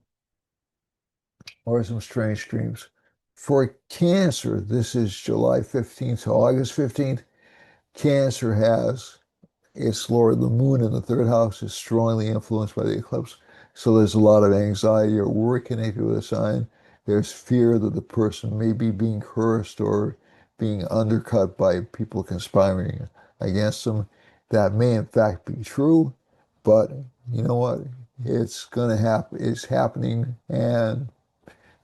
or some strange dreams. For Cancer, this is July 15th to August 15th. Cancer has its Lord, the moon in the third house is strongly influenced by the eclipse. So there's a lot of anxiety or worry connected with the sign. There's fear that the person may be being cursed or being undercut by people conspiring against them. That may in fact be true, but you know what? It's gonna happen. It's happening, and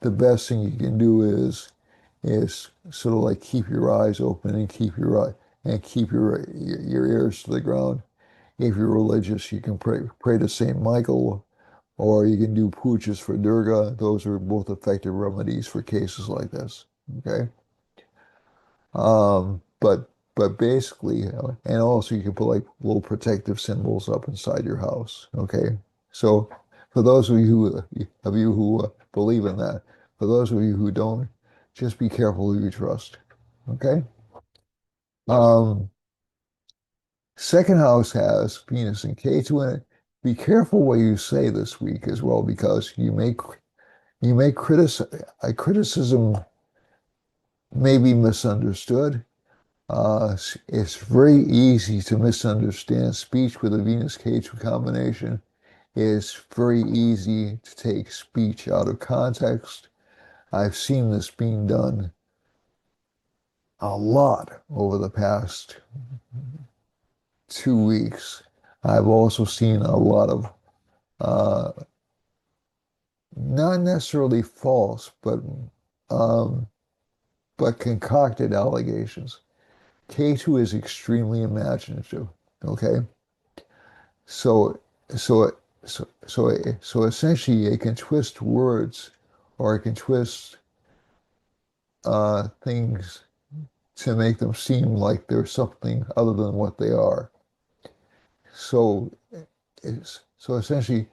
the best thing you can do is sort of like keep your eyes open and keep your ears to the ground. If you're religious, you can pray to Saint Michael, or you can do pujas for Durga. Those are both effective remedies for cases like this. Okay, but but basically, and also you can put like little protective symbols up inside your house. Okay, so for those of you who believe in that, for those of you who don't, just be careful who you trust. Okay. Um, Second house has Venus and Ketu in it. Be careful what you say this week as well, because you may criticize a criticism may be misunderstood. It's very easy to misunderstand speech with a Venus Ketu combination. It's very easy to take speech out of context. I've seen this being done a lot over the past 2 weeks. I've also seen a lot of uh, not necessarily false, um, but concocted allegations. K2 is extremely imaginative. Okay, so so so essentially, it can twist words, or it can twist things to make them seem like they're something other than what they are. So so essentially,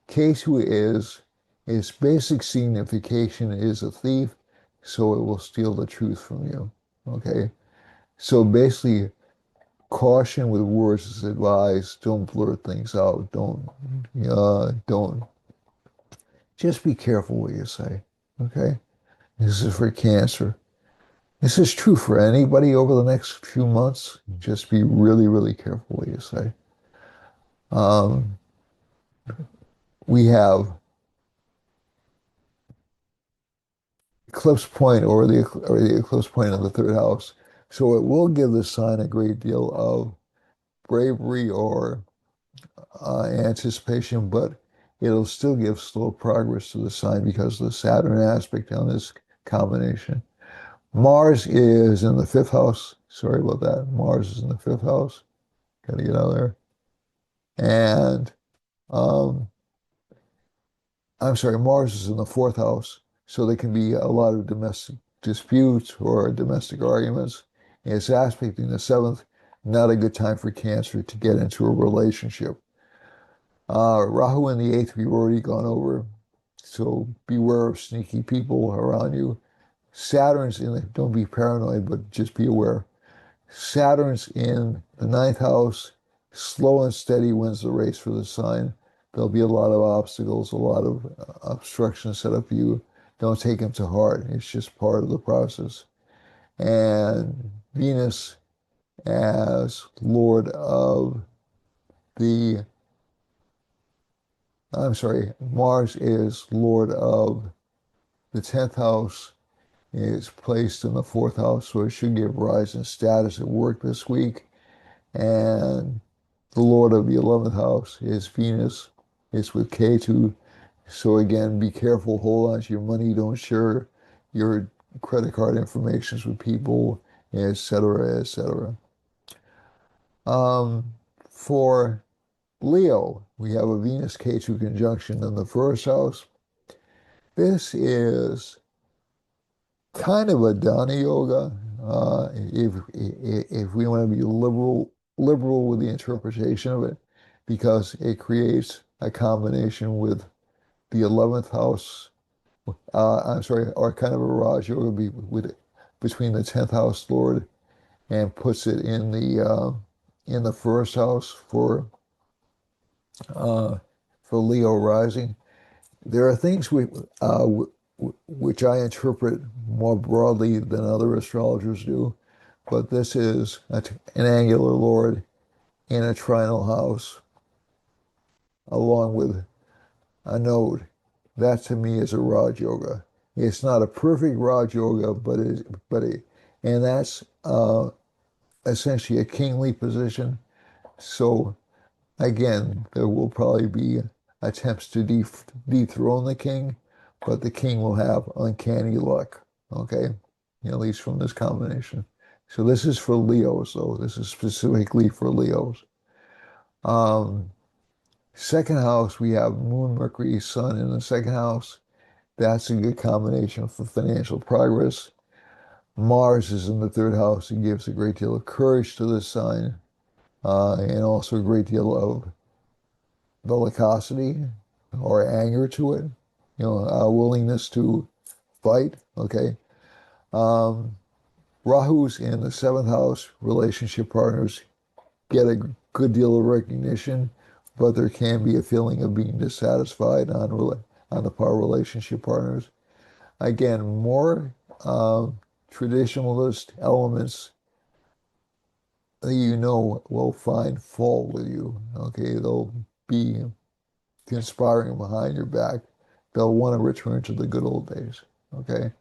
K2 is its basic signification is a thief, so it will steal the truth from you. Okay, so basically, caution with words is advised. Don't blurt things out. Don't. Just be careful what you say. Okay, this is for Cancer. This is true for anybody over the next few months. Just be really, really careful what you say. Um, we have eclipse point, or the eclipse point in the third house. So it will give the sign a great deal of bravery or anticipation, but it'll still give slow progress to the sign because of the Saturn aspect on this combination. Mars is in the fifth house. Sorry about that. Mars is in the fifth house. Got to get out of there. And um, I'm sorry, Mars is in the fourth house. So there can be a lot of domestic disputes or domestic arguments. And it's aspecting the seventh. Not a good time for Cancer to get into a relationship. Rahu in the eighth, we've already gone over. So beware of sneaky people around you. Saturn's in the, don't be paranoid, but just be aware. Saturn's in the ninth house. Slow and steady wins the race for the sign. There'll be a lot of obstacles, a lot of obstructions set up for you. Don't take them to heart. It's just part of the process. And Venus as Lord of the, I'm sorry, Mars is Lord of the 10th house, is placed in the fourth house, so it should give rise in status at work this week. And the Lord of the 11th house is Venus. It's with K2. So again, be careful, hold on to your money, don't share your credit card information with people, etc., etc. For Leo, we have a Venus K2 conjunction in the first house. This is kind of a Dana yoga. If we want to be liberal with the interpretation of it, because it creates a combination with the 11th house. I'm sorry, or kind of a Raj yoga between the 10th house Lord, and puts it in the first house uh, for Leo rising. There are things which I interpret more broadly than other astrologers do, but this is an angular Lord in a trinal house, along with a node. That to me is a Raj Yoga. It's not a perfect Raj Yoga, and that's essentially a kingly position. So again, there will probably be attempts to dethrone the king, but the king will have uncanny luck. Okay, at least from this combination. So this is for Leos, though. This is specifically for Leos. Um, Second house, we have Moon, Mercury, Sun in the second house. That's a good combination for financial progress. Mars is in the third house. It gives a great deal of courage to this sign, and also a great deal of bellicosity or anger to it, willingness to fight. Okay. Um, Rahu's in the seventh house. Relationship partners get a good deal of recognition, but there can be a feeling of being dissatisfied on the part of relationship partners. Again, more uh, traditionalist elements that will find fault with you. Okay, they'll be conspiring behind your back. They'll want to return to the good old days. Okay.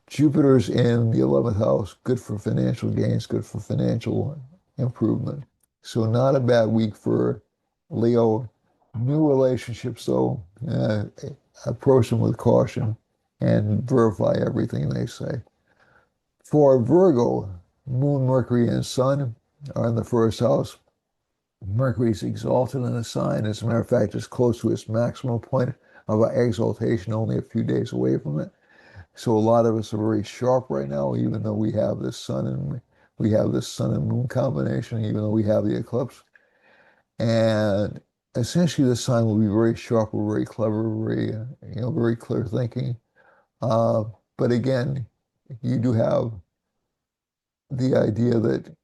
Jupiter's in the 11th house, good for financial gains, good for financial improvement. So not a bad week for Leo. New relationships, though, approach them with caution and verify everything they say. For Virgo, Moon, Mercury, and Sun are in the first house. Mercury's exalted in the sign. As a matter of fact, it's close to its maximum point of exaltation, only a few days away from it. So a lot of us are very sharp right now, even though we have this sun and moon combination, even though we have the eclipse. And essentially, the sign will be very sharp, or very clever, very clear thinking. Uh, but again, you do have the idea that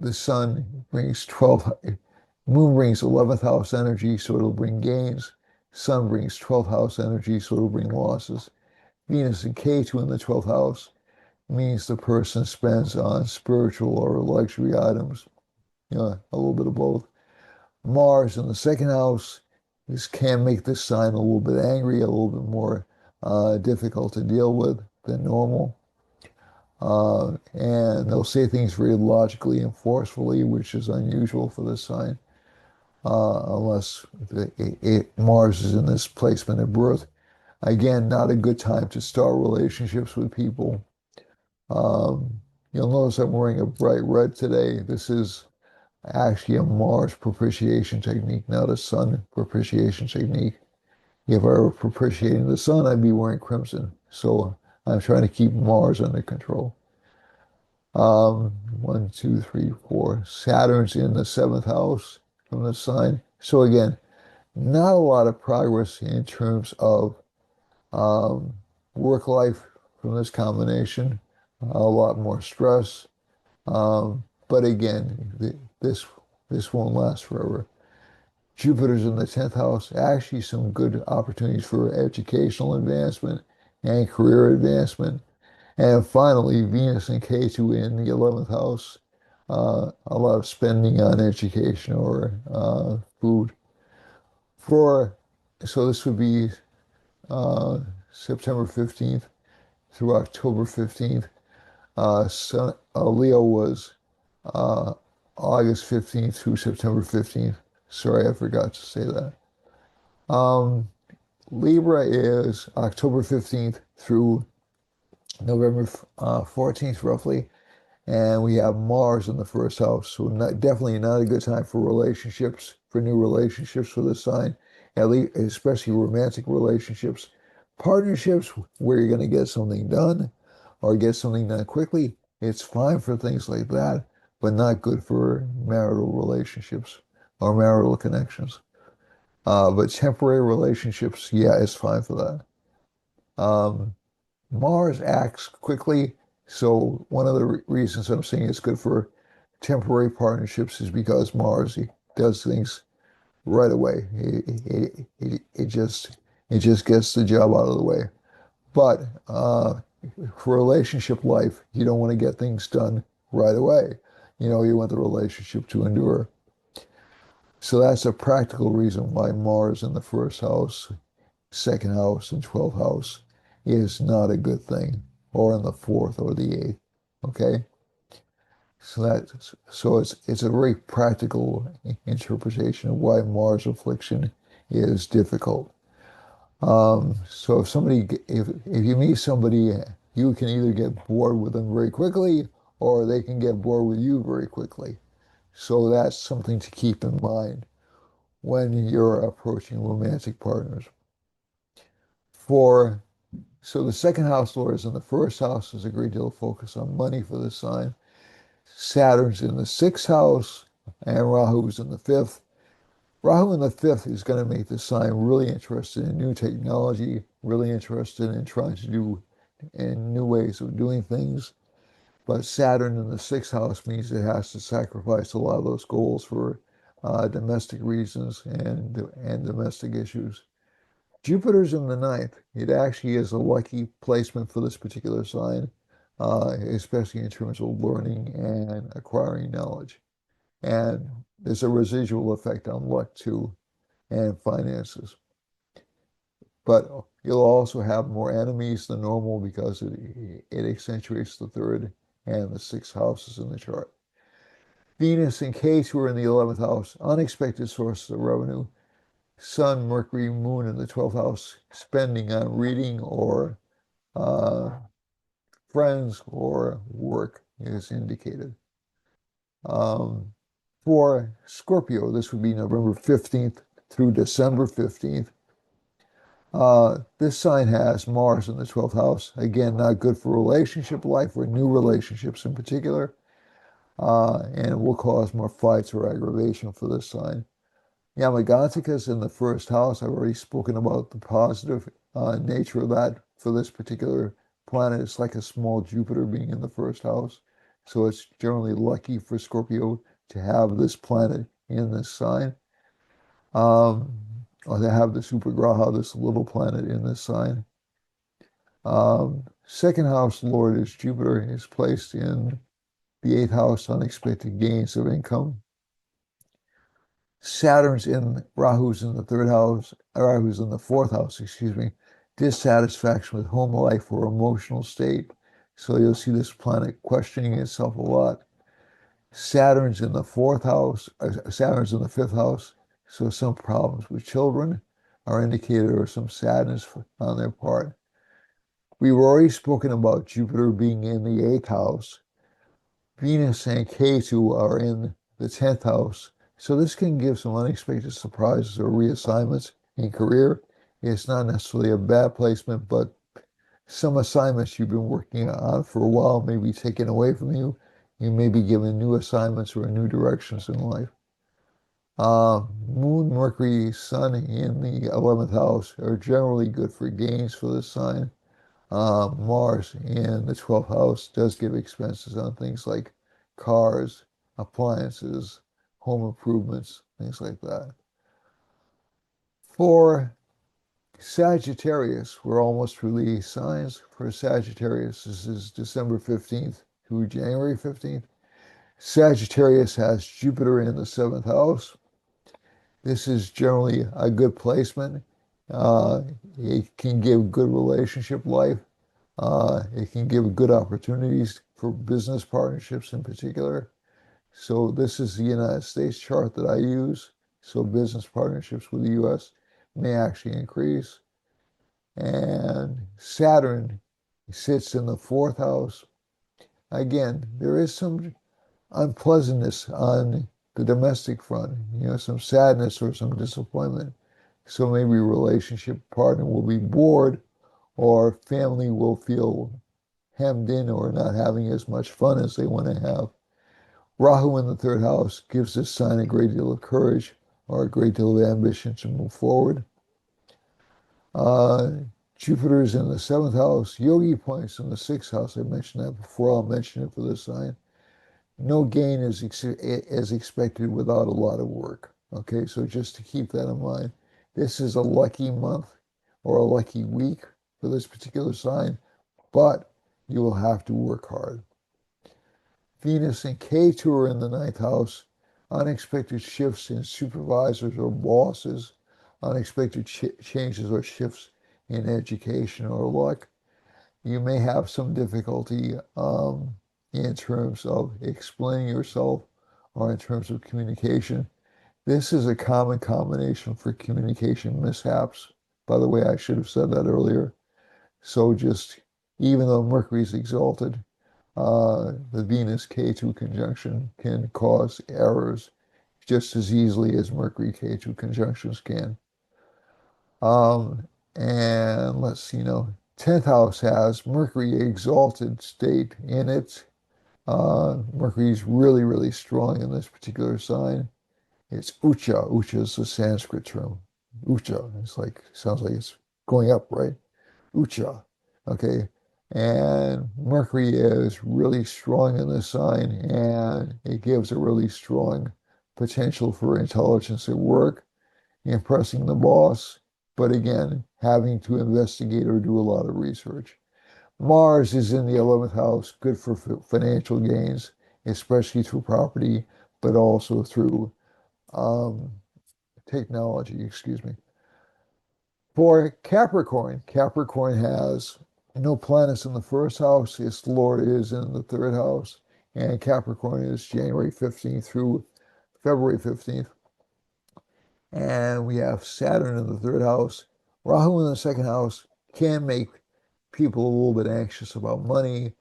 the sun brings 12, moon brings 11th house energy, so it'll bring gains. Sun brings 12th house energy, so it'll bring losses. Venus and K2 in the 12th house means the person spends on spiritual or luxury items, a little bit of both. Mars in the second house, this can make this sign a little bit angry, a little bit more difficult to deal with than normal. And they'll say things very logically and forcefully, which is unusual for this sign, unless Mars is in this placement at birth. Again, not a good time to start relationships with people. Um, you'll notice I'm wearing a bright red today. This is actually a Mars propitiation technique, not a Sun propitiation technique. If I were propitiating the Sun, I'd be wearing crimson. So I'm trying to keep Mars under control. One, two, three, four. Saturn's in the seventh house from the sign. So again, not a lot of progress in terms of um, work life from this combination. A lot more stress. But again, this won't last forever. Jupiter's in the 10th house. Actually, some good opportunities for educational advancement and career advancement. And finally, Venus and K2 in the 11th house. A lot of spending on education or food. For so this would be September 15th through October 15th. Leo was uh, August 15th through September 15th. Sorry, I forgot to say that. Um, Libra is October 15th through November 14th, roughly. And we have Mars in the first house. So definitely not a good time for relationships, for new relationships for this sign, at least, especially romantic relationships. Partnerships where you're going to get something done or get something done quickly. It's fine for things like that, but not good for marital relationships or marital connections. But temporary relationships, yeah, it's fine for that. Mars acts quickly, so one of the reasons I'm saying it's good for temporary partnerships is because Mars does things right away. It just gets the job out of the way. But for relationship life, you don't want to get things done right away. You want the relationship to endure. So that's a practical reason why Mars in the first house, second house, and 12th house is not a good thing, or in the fourth or the eighth. Okay, so it's a very practical interpretation of why Mars affliction is difficult. So if you meet somebody, you can either get bored with them very quickly, or they can get bored with you very quickly. So that's something to keep in mind when you're approaching romantic partners. For So the second house lord is in the first house. There's a great deal of focus on money for this sign. Saturn's in the sixth house, and Rahu's in the fifth. Rahu in the fifth is going to make the sign really interested in new technology, really interested in trying to do in new ways of doing things. But Saturn in the sixth house means it has to sacrifice a lot of those goals for domestic reasons and domestic issues. Jupiter's in the ninth. It actually is a lucky placement for this particular sign, especially in terms of learning and acquiring knowledge. And there's a residual effect on luck too and finances. But you'll also have more enemies than normal because it accentuates the third and the sixth houses in the chart. Venus and K2 are in the 11th house, unexpected sources of revenue. Sun, Mercury, Moon in the 12th house, spending on reading or uh, friends or work is indicated. Um, for Scorpio, this would be November 15th through December 15th. This sign has Mars in the 12th house. Again, not good for relationship life or new relationships in particular. And it will cause more fights or aggravation for this sign. Yamagantika is in the first house. I've already spoken about the positive nature of that for this particular planet. It's like a small Jupiter being in the first house. So it's generally lucky for Scorpio to have this planet in this sign. Um, or to have the Supergraha, this little planet in this sign. Second house lord is Jupiter, is placed in the eighth house, unexpected gains of income. Saturn's in Rahu's in the third house, Rahu's in the fourth house, excuse me, dissatisfaction with home life or emotional state. So you'll see this planet questioning itself a lot. Saturn's in the fourth house, Saturn's in the fifth house. So some problems with children are indicated or some sadness on their part. We've already spoken about Jupiter being in the eighth house. Venus and Ketu are in the 10th house. So this can give some unexpected surprises or reassignments in career. It's not necessarily a bad placement, but some assignments you've been working on for a while may be taken away from you. You may be given new assignments or new directions in life. Moon, Mercury, Sun in the 11th house are generally good for gains for this sign. Mars in the 12th house does give expenses on things like cars, appliances, home improvements, things like that. For Sagittarius, we're almost through the signs. For Sagittarius, this is December 15th through January 15th. Sagittarius has Jupiter in the 7th house. This is generally a good placement. Uh, it can give good relationship life. It can give good opportunities for business partnerships in particular. So this is the United States chart that I use. So business partnerships with the U.S. may actually increase. And Saturn sits in the fourth house. Again, there is some unpleasantness on the domestic front, some sadness or some disappointment. So maybe a relationship partner will be bored or family will feel hemmed in or not having as much fun as they want to have. Rahu in the third house gives this sign a great deal of courage or a great deal of ambition to move forward. Uh, Jupiter is in the seventh house. Yogi points in the sixth house. I mentioned that before. I'll mention it for this sign. No gain is expected without a lot of work. Okay, so just to keep that in mind, this is a lucky month or a lucky week for this particular sign, but you will have to work hard. Venus and Ketu are in the ninth house. Unexpected shifts in supervisors or bosses, unexpected changes or shifts in education or luck. You may have some difficulty in terms of explaining yourself or in terms of communication. This is a common combination for communication mishaps. By the way, I should have said that earlier. So just, even though Mercury is exalted, the Venus K2 conjunction can cause errors just as easily as Mercury K2 conjunctions can. And let's see, 10th house has Mercury exalted state in it. Mercury is really, really strong in this particular sign. It's Ucha. Ucha is a Sanskrit term. Ucha. It's like, sounds like it's going up, right? Ucha. Okay. And Mercury is really strong in this sign, and it gives a really strong potential for intelligence at work, impressing the boss, but again, having to investigate or do a lot of research. Mars is in the 11th house, good for financial gains, especially through property, but also through um, technology, excuse me. For Capricorn, Capricorn has no planets in the first house. Its Lord is in the third house. And Capricorn is January 15th through February 15th. And we have Saturn in the third house. Rahu in the second house can make people a little bit anxious about money.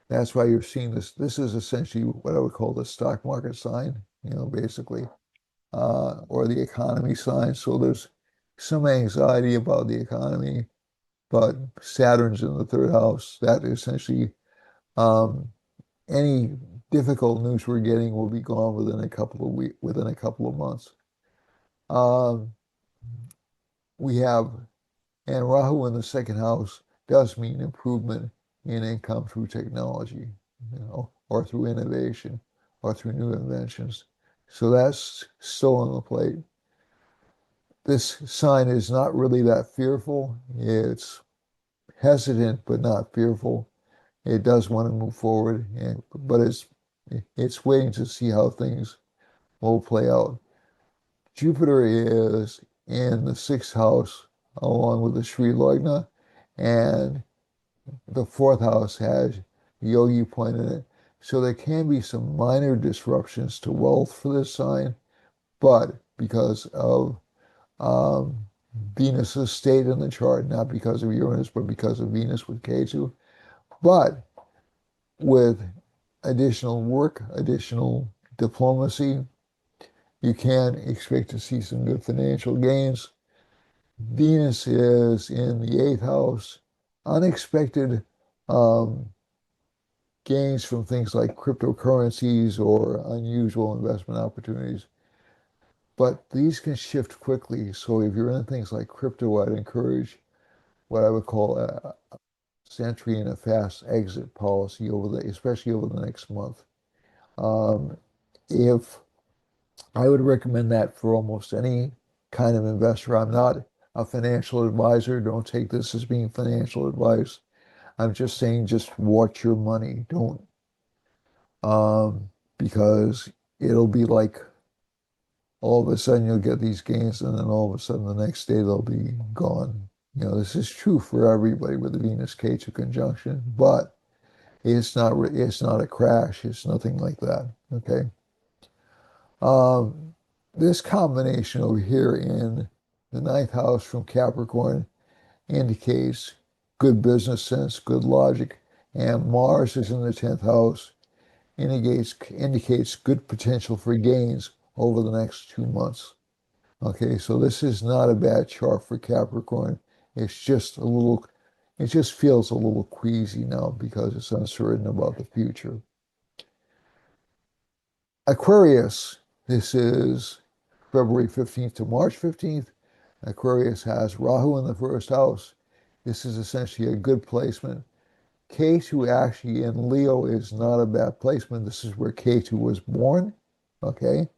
That's why you're seeing this. This is essentially what I would call the stock market sign, basically, or the economy sign. So there's some anxiety about the economy, but Saturn's in the third house. That essentially, um, any difficult news we're getting will be gone within a couple of within a couple of months. Um, we have, and Rahu in the second house does mean improvement in income through technology, or through innovation, or through new inventions. So that's still on the plate. This sign is not really that fearful. It's hesitant, but not fearful. It does want to move forward, but it's waiting to see how things will play out. Jupiter is in the sixth house along with the Sri Lagna, and the fourth house has Yogi point in it. So there can be some minor disruptions to wealth for this sign, but because of um, Venus's state in the chart, not because of Uranus, but because of Venus with Ketu. But with additional work, additional diplomacy, you can expect to see some good financial gains. Venus is in the eighth house. Unexpected um, gains from things like cryptocurrencies or unusual investment opportunities. But these can shift quickly. So if you're in things like crypto, I'd encourage what I would call a entry and a fast exit policy especially over the next month. Um, if I would recommend that for almost any kind of investor. I'm not a financial advisor. Don't take this as being financial advice. I'm just saying, just watch your money. Don't, because it'll be like all of a sudden you'll get these gains, and then all of a sudden the next day they'll be gone. This is true for everybody with the Venus K2 conjunction, but it's not a crash. It's nothing like that. Okay. Um, this combination over here in the ninth house from Capricorn indicates good business sense, good logic, and Mars is in the 10th house, indicates good potential for gains over the next 2 months. Okay, so this is not a bad chart for Capricorn. It's just it just feels a little queasy now because it's uncertain about the future. Aquarius, this is February 15th to March 15th. Aquarius has Rahu in the first house. This is essentially a good placement. K2 actually in Leo is not a bad placement. This is where K2 was born. Okay.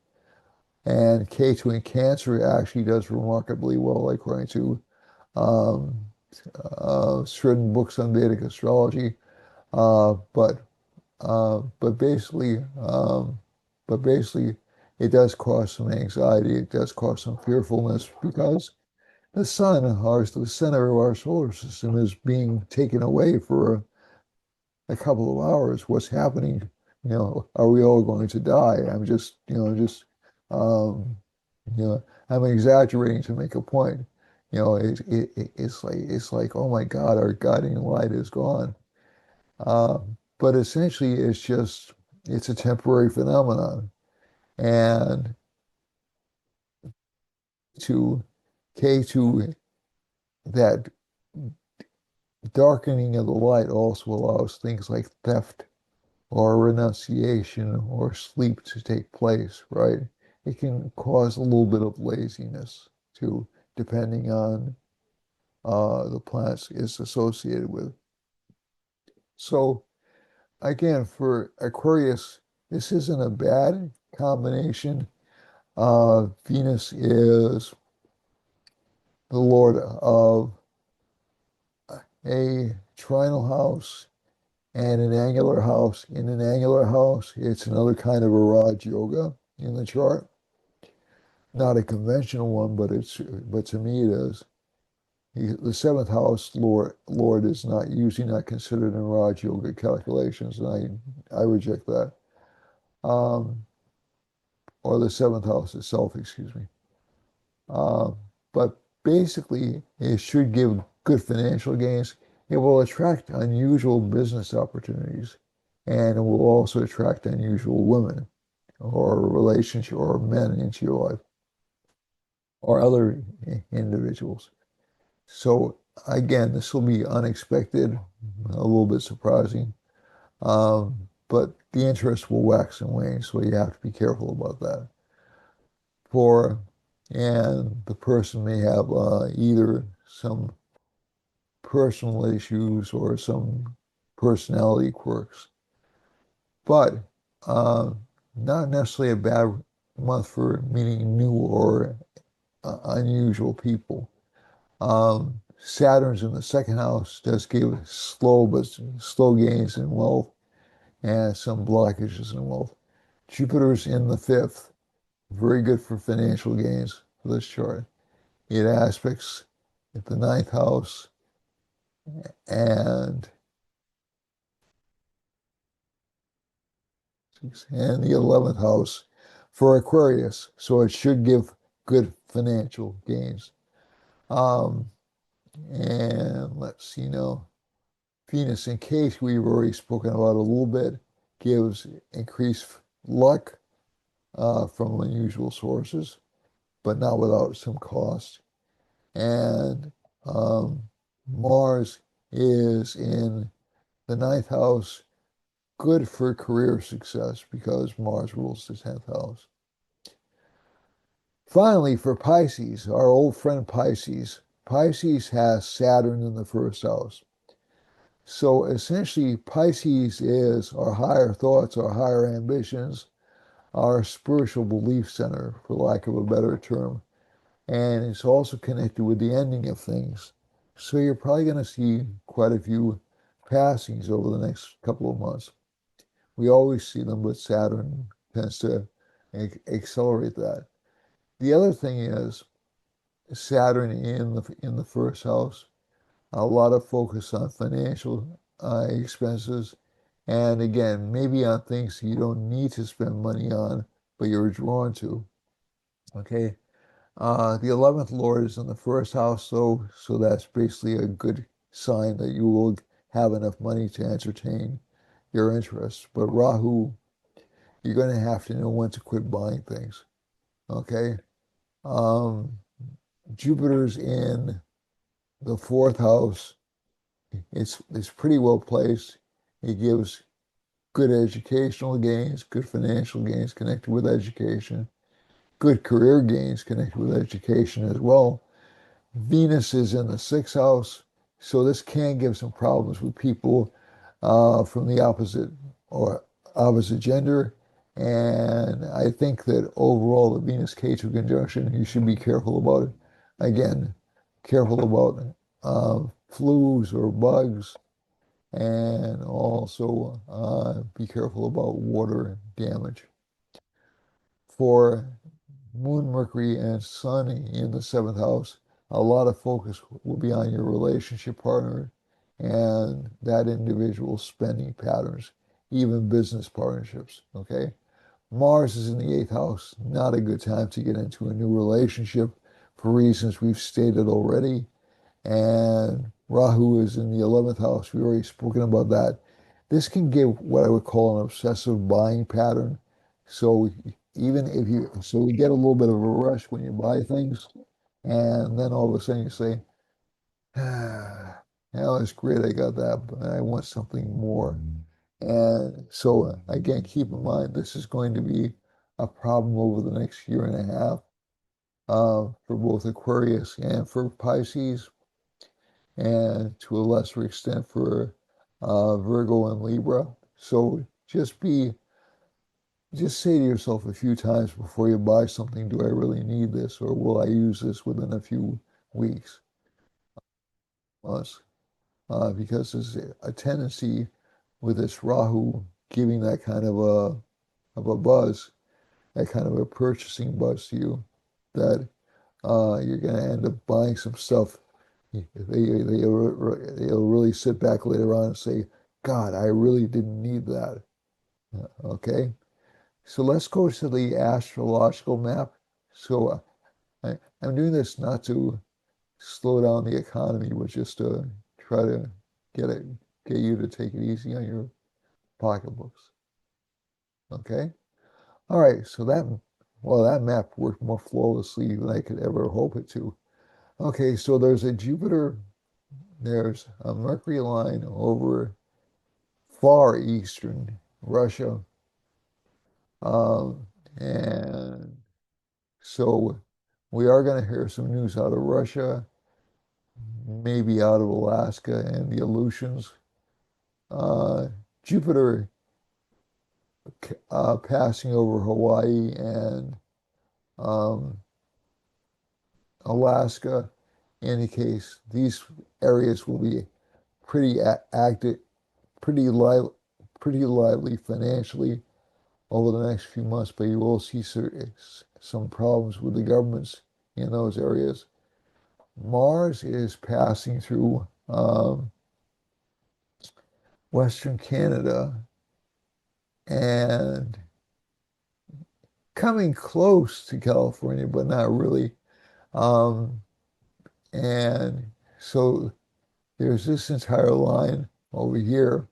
And K2 in Cancer actually does remarkably well according to um, certain books on Vedic astrology. Uh, but but basically, it does cause some anxiety. It does cause some fearfulness because the sun, the center of our solar system, is being taken away for a couple of hours. What's happening? Are we all going to die? Um, I'm exaggerating to make a point. It's like, oh my God, our guiding light is gone. Uh, but essentially, it's a temporary phenomenon. And to K2, that darkening of the light also allows things like theft or renunciation or sleep to take place, right? It can cause a little bit of laziness too, depending on the planets it's associated with. So again, for Aquarius, this isn't a bad combination. Venus is the lord of a trinal house and an angular house. In an angular house, it's another kind of a Raj Yoga in the chart. Not a conventional one, but to me it is. The seventh house Lord is not usually not considered in Raj Yoga calculations, and I reject that. Um, or the seventh house itself, excuse me. Um, but basically, it should give good financial gains. It will attract unusual business opportunities, and it will also attract unusual women or relationship or men into your life or other individuals. So again, this will be unexpected, a little bit surprising, but the interest will wax and wane, so you have to be careful about that. For and the person may have either some personal issues or some personality quirks, but uh, not necessarily a bad month for meeting new or unusual people. Saturn's in the second house does give slow gains in wealth and some blockages in wealth. Jupiter's in the fifth, very good for financial gains for this chart. It aspects at the ninth house and the 11th house for Aquarius, so it should give good financial gains. Um, and let's see now. Venus, in case we've already spoken about a little bit, gives increased luck from unusual sources, but not without some cost. And um, Mars is in the ninth house, good for career success because Mars rules the 10th house. Finally, for Pisces, our old friend Pisces, Pisces has Saturn in the first house. So essentially, Pisces is our higher thoughts, our higher ambitions, our spiritual belief center, for lack of a better term. And it's also connected with the ending of things. So you're probably going to see quite a few passings over the next couple of months. We always see them, but Saturn tends to accelerate that. The other thing is Saturn in the first house, a lot of focus on financial expenses, and again, maybe on things you don't need to spend money on, but you're drawn to. Okay, the 11th Lord is in the first house, so that's basically a good sign that you will have enough money to entertain your interests. But Rahu, you're going to have to know when to quit buying things. Okay, um, Jupiter's in the fourth house. It's pretty well placed. It gives good educational gains, good financial gains connected with education, good career gains connected with education as well. Venus is in the sixth house, so this can give some problems with people from the opposite gender. And I think that overall, the Venus K2 conjunction, you should be careful about it. Again, careful about flus or bugs, and also be careful about water damage. For Moon, Mercury, and Sun in the seventh house, a lot of focus will be on your relationship partner and that individual's spending patterns, even business partnerships. Okay. Mars is in the eighth house, not a good time to get into a new relationship for reasons we've stated already. And Rahu is in the 11th house. We've already spoken about that. This can give what I would call an obsessive buying pattern. So so we get a little bit of a rush when you buy things, and then all of a sudden you say, Now it's great I got that, but I want something more. And so again, keep in mind this is going to be a problem over the next year and a half for both Aquarius and for Pisces, and to a lesser extent for Virgo and Libra. So just say to yourself a few times before you buy something, do I really need this, or will I use this within a few weeks, months? Because there's a tendency with this Rahu giving that kind of a buzz, that kind of a purchasing buzz to you, that you're going to end up buying some stuff. They'll really sit back later on and say, God, I really didn't need that. Okay, so let's go to the astrological map. So I'm doing this not to slow down the economy, but just to try to get it, get you to take it easy on your pocketbooks. Okay. All right. So that map worked more flawlessly than I could ever hope it to. Okay. So there's a Jupiter, there's a Mercury line over far eastern Russia. Um, and so we are going to hear some news out of Russia, maybe out of Alaska and the Aleutians. Uh, Jupiter passing over Hawaii and um, Alaska indicates these areas will be pretty active, pretty live, pretty lively financially over the next few months, but you will see some problems with the governments in those areas. Mars is passing through Western Canada and coming close to California, but not really. Um, and so there's this entire line over here.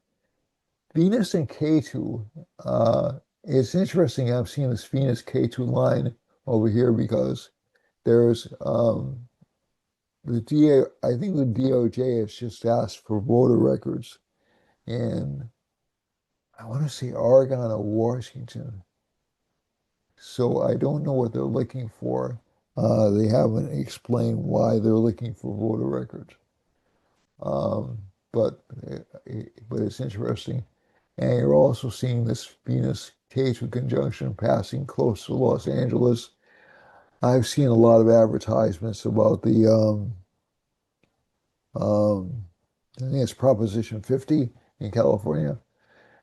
Venus and K2. It's interesting. I'm seeing this Venus K2 line over here because there's the DA. I think the DOJ has just asked for voter records, and I want to say Oregon or Washington. So I don't know what they're looking for. They haven't explained why they're looking for voter records. Um, but but it's interesting. And you're also seeing this Venus K2 conjunction passing close to Los Angeles. I've seen a lot of advertisements about um, I think it's Proposition 50 in California,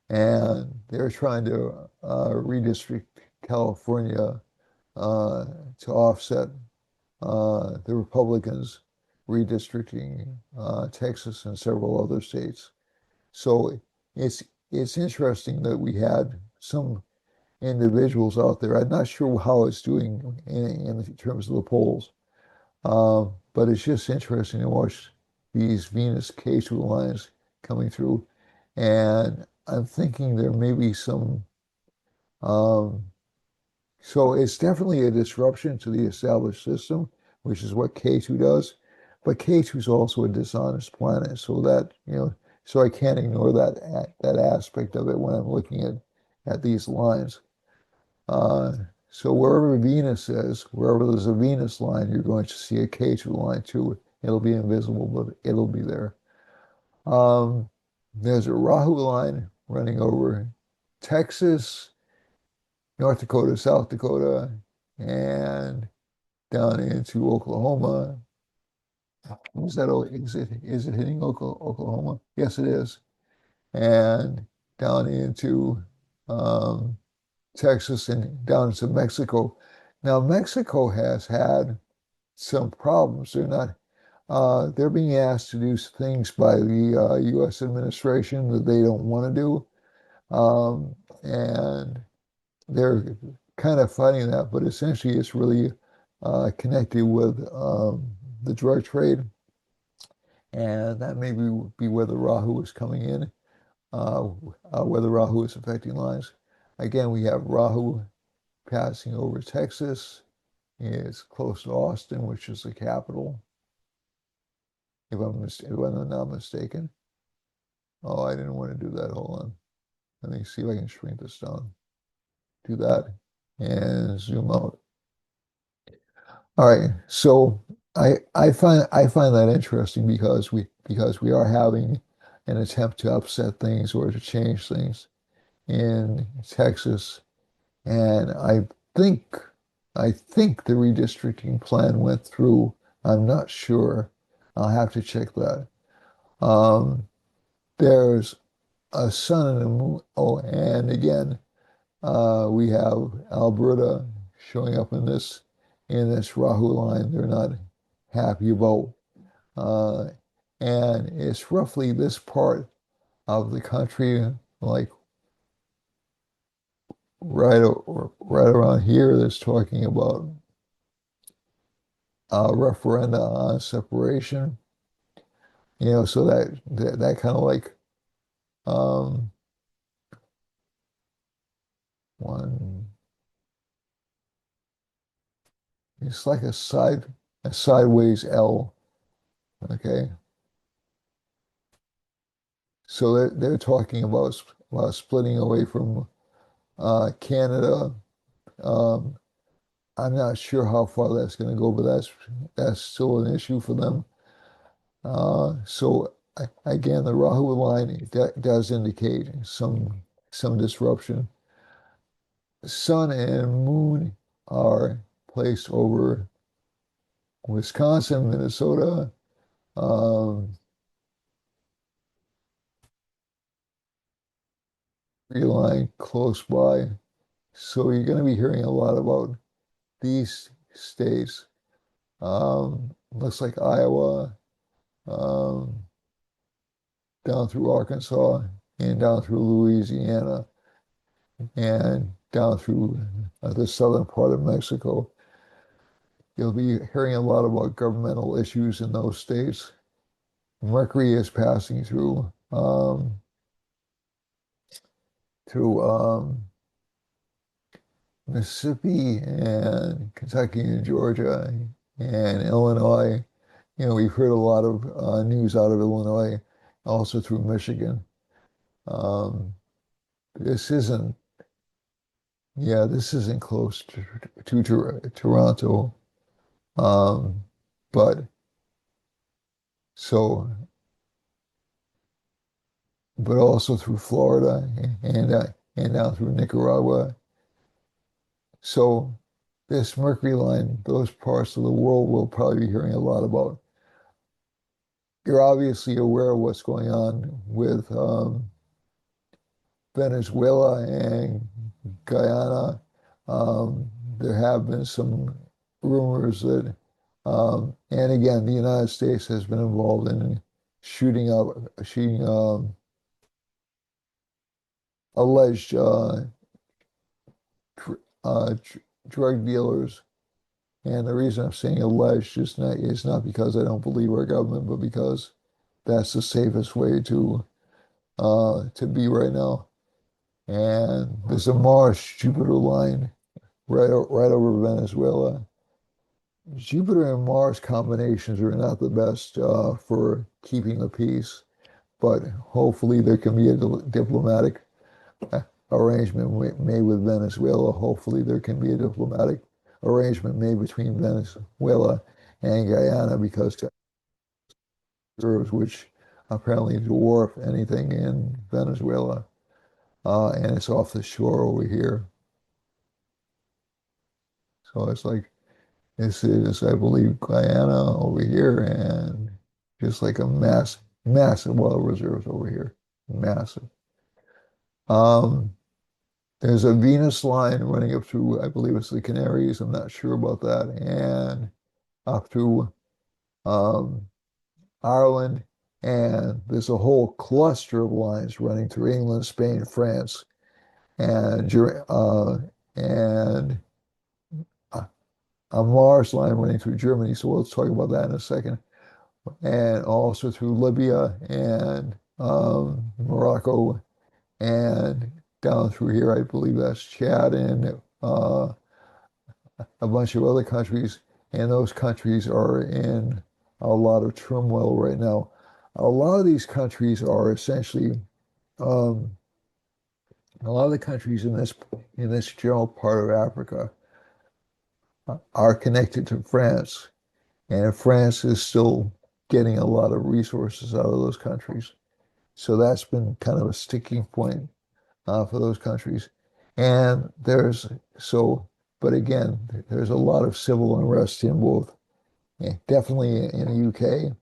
and they're trying to redistrict California uh, to offset the Republicans redistricting Texas and several other states. So it's it's interesting that we had some individuals out there. I'm not sure how it's doing in terms of the polls, but it's just interesting to watch these Venus K2 lines coming through. And I'm thinking there may be some, um, so it's definitely a disruption to the established system, which is what K2 does. But K2 is also a dishonest planet, so that, so I can't ignore that aspect of it when I'm looking at these lines. Uh, so wherever Venus is, wherever there's a Venus line, you're going to see a K2 line too. It'll be invisible, but it'll be there. Um, there's a Rahu line running over Texas, North Dakota, South Dakota, and down into Oklahoma. Is it hitting Oklahoma? Yes, it is. And down into um, Texas and down into Mexico. Now, Mexico has had some problems. They're being asked to do things by the U.S. administration that they don't want to do. And they're kind of fighting that, but essentially it's really connected with the drug trade. And that may be where the Rahu is coming in, where the Rahu is affecting lines. Again, we have Rahu passing over Texas. It's close to Austin, which is the capital. if I'm not mistaken. Oh, I didn't want to do that. Hold on. Let me see if I can shrink this down. Do that and zoom out. All right. So I find that interesting because we are having an attempt to upset things or to change things in Texas. And think I think the redistricting plan went through. I'm not sure. I'll have to check that. Um, there's a sun and a moon. Oh, and again, we have Alberta showing up in this Rahu line. They're not happy about, uh, and it's roughly this part of the country, like right around here, that's talking about referenda on separation. So that kind of like um, one, it's like a sideways L. Okay, so they're talking about splitting away from Canada. Um, I'm not sure how far that's going to go, but that's still an issue for them. So again, the Rahu line does indicate some disruption. Sun and moon are placed over Wisconsin, Minnesota, um, tree line close by. So you're going to be hearing a lot about these states. Looks like Iowa, um, down through Arkansas, and down through Louisiana, and down through the southern part of Mexico. You'll be hearing a lot about governmental issues in those states. Mercury is passing through Mississippi and Kentucky and Georgia and Illinois. We've heard a lot of news out of Illinois, also through Michigan. Um, this isn't, yeah, this isn't close to Toronto, um, but so, but also through Florida and down through Nicaragua. So this Mercury line, those parts of the world we'll probably be hearing a lot about. You're obviously aware of what's going on with Venezuela and Guyana. There have been some rumors that, and again, the United States has been involved in shooting alleged tr tr drug dealers. And the reason I'm saying alleged is not because I don't believe our government, but because that's the safest way to be right now. And there's a Mars-Jupiter line right over Venezuela. Jupiter and Mars combinations are not the best for keeping the peace, but hopefully there can be a diplomatic arrangement made with Venezuela. Hopefully there can be a diplomatic arrangement made between Venezuela and Guyana because reserves, which apparently dwarf anything in Venezuela, and it's off the shore over here. So it's like this is, I believe, Guyana over here, and just like a massive oil reserves over here, massive. Um, there's a Venus line running up through, I believe it's the Canaries. I'm not sure about that, and up through um, Ireland, and there's a whole cluster of lines running through England, Spain, France, and and a Mars line running through Germany. So we'll talk about that in a second, and also through Libya and Morocco, and down through here. I believe that's Chad and a bunch of other countries, and those countries are in a lot of turmoil right now. A lot of these countries are essentially, um, a lot of the countries in this general part of Africa are connected to France, and France is still getting a lot of resources out of those countries. So that's been kind of a sticking point for those countries. And but again, there's a lot of civil unrest in both, definitely in the UK.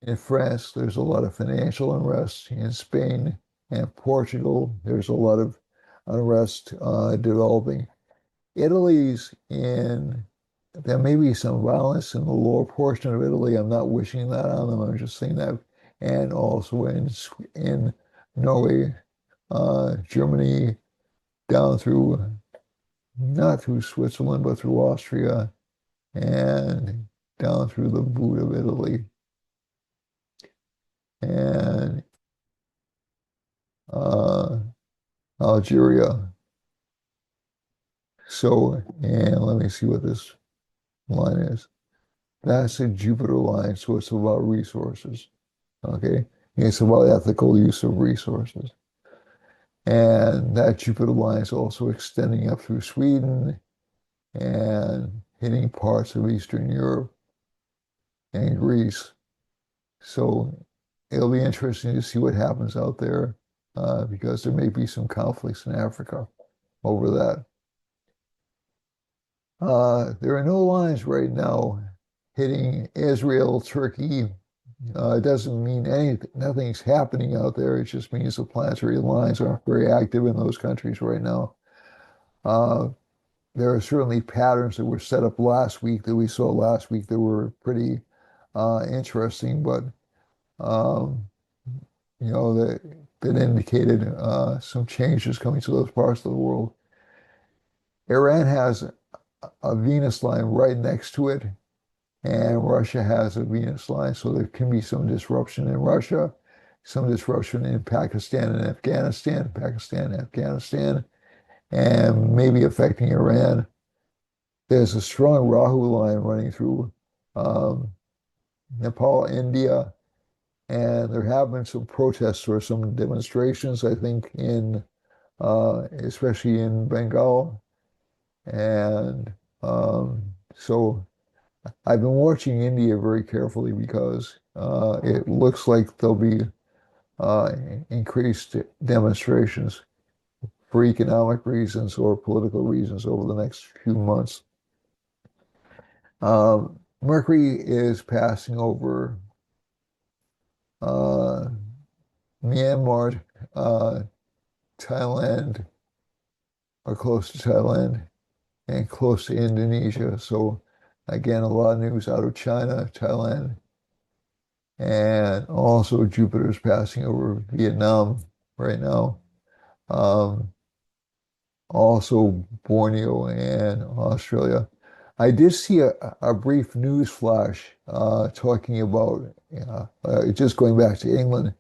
In France, there's a lot of financial unrest. In Spain and Portugal, there's a lot of unrest developing. Italy's in, there may be some violence in the lower portion of Italy. I'm not wishing that on them. I'm just saying that. And also in Norway, Germany, down through, not through Switzerland, but through Austria and down through the boot of Italy and uh, Algeria. So, and let me see what this line is. That's a Jupiter line, so it's about resources. Okay. It's about ethical use of resources. And that Jupiter line is also extending up through Sweden and hitting parts of Eastern Europe and Greece. So it'll be interesting to see what happens out there because there may be some conflicts in Africa over that. There are no lines right now hitting Israel, Turkey. It doesn't mean anything, nothing's happening out there. It just means the planetary lines aren't very active in those countries right now. Uh, there are certainly patterns that were set up last week that we saw last week that were pretty interesting, but um, that indicated some changes coming to those parts of the world. Iran has a Venus line right next to it, and Russia has a Venus line, so there can be some disruption in Russia, some disruption in Pakistan and Afghanistan, and maybe affecting Iran. There's a strong Rahu line running through um, Nepal, India, and there have been some protests or some demonstrations, I think, especially in Bengal. And so I've been watching India very carefully because it looks like there'll be uh, increased demonstrations for economic reasons or political reasons over the next few months. Mercury is passing over uh, Myanmar, uh, Thailand, or close to Thailand, and close to Indonesia. So again, a lot of news out of China, Thailand, and also Jupiter's passing over Vietnam right now. Um, Also Borneo and Australia. I did see a brief news flash talking about just going back to England.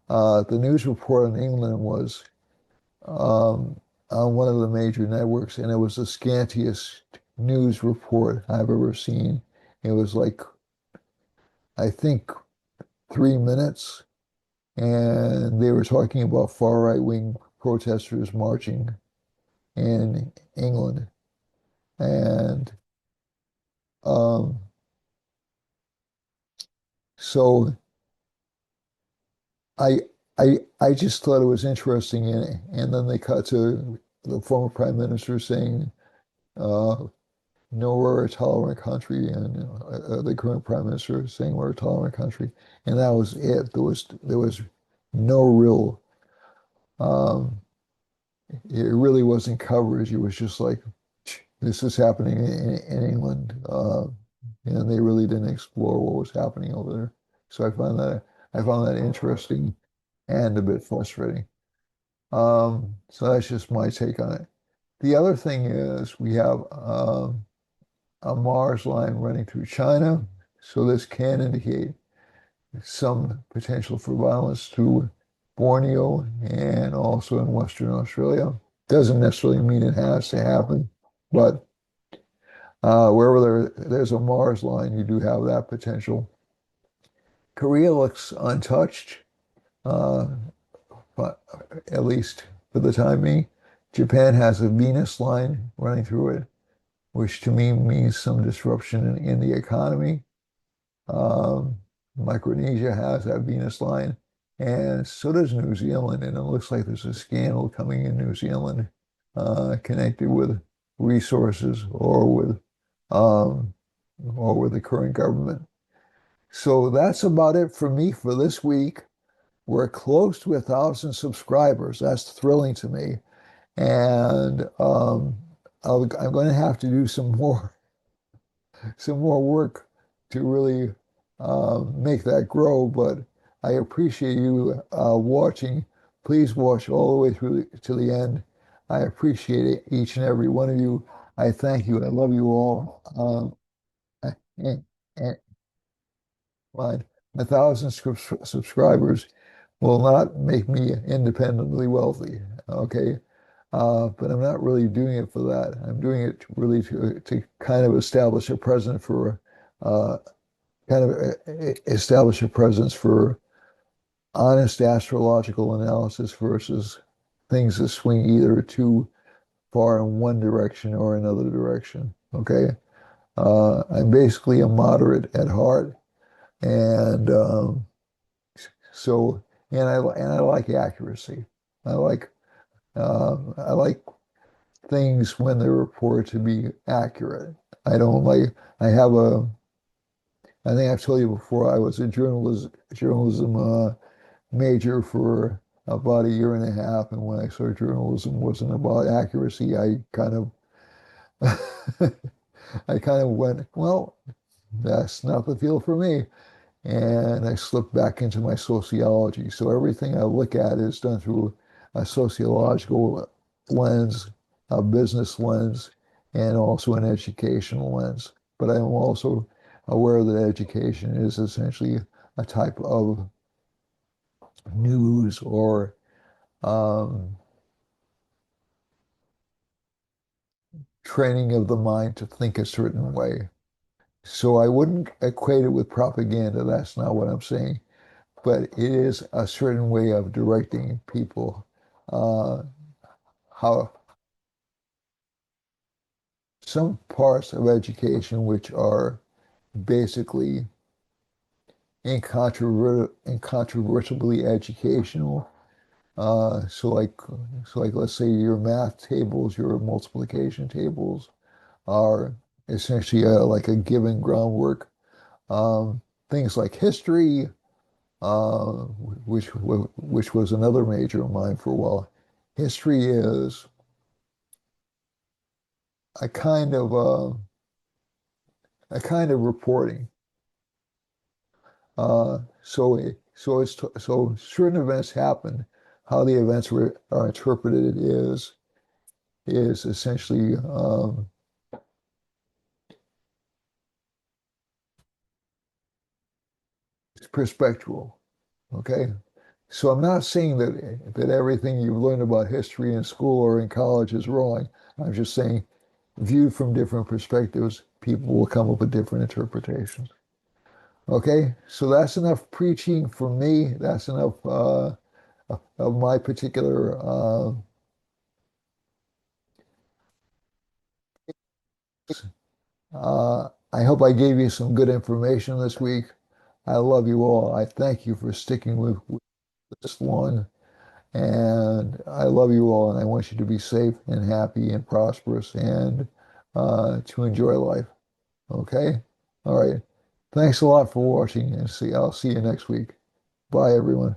The news report on England was um, on one of the major networks, and it was the scantiest news report I've ever seen. It was like, I think, 3 minutes, and they were talking about far right-wing protesters marching in England. And um, so I I just thought it was interesting, and then they cut to the former prime minister saying, "No, we're a tolerant country," and the current prime minister saying we're a tolerant country, and that was it. There was no real. Um, it really wasn't coverage. It was just like this is happening in England, and they really didn't explore what was happening over there. So I found that interesting and a bit frustrating. So that's just my take on it. The other thing is we have a Mars line running through China, so this can indicate some potential for violence through Borneo and also in Western Australia. Doesn't necessarily mean it has to happen, but Wherever there's a Mars line, you do have that potential. Korea looks untouched, uh, but at least for the time being. Japan has a Venus line running through it, which to me means some disruption in the economy. Um, Micronesia has that Venus line, and so does New Zealand. And it looks like there's a scandal coming in New Zealand connected with resources um, or with the current government. So that's about it for me for this week. We're close to 1,000 subscribers. That's thrilling to me. And I'm going to have to do some more work to really make that grow. But I appreciate you watching. Please watch all the way through to the end. I appreciate it, each and every one of you. I thank you. I love you all. And, and mine, 1,000 subscribers will not make me independently wealthy. Okay. But I'm not really doing it for that. I'm doing it really to kind of establish a presence for uh, establish a presence for honest astrological analysis versus things that swing either too far in one direction or another direction. Okay. I'm basically a moderate at heart, and so and I like accuracy. I like I like things when they're reported to be accurate. I don't like, I have a, I think I've told you before, I was a journalism major for about a year and a half. And when I saw journalism wasn't about accuracy, I kind of, I kind of went, well, that's not the field for me. And I slipped back into my sociology. So everything I look at is done through a sociological lens, a business lens, and also an educational lens. But I'm also aware that education is essentially a type of news or um, training of the mind to think a certain way. So I wouldn't equate it with propaganda. That's not what I'm saying. But it is a certain way of directing people. Uh, how some parts of education which are basically incontrovertibly educational. So like let's say your math tables, your multiplication tables are essentially like a given groundwork. Um, Things like history, uh, which was another major of mine for a while. History is a kind of uh, a kind of reporting. So certain events happen. How the events are interpreted is essentially it's perspectual. Okay, so I'm not saying that everything you've learned about history in school or in college is wrong. I'm just saying, viewed from different perspectives, people will come up with different interpretations. Okay, so that's enough preaching for me. That's enough of my particular. I hope I gave you some good information this week. I love you all. I thank you for sticking with this long, and I love you all. And I want you to be safe and happy and prosperous and to enjoy life. Okay, all right. Thanks a lot for watching, and I'll see you next week. Bye, everyone.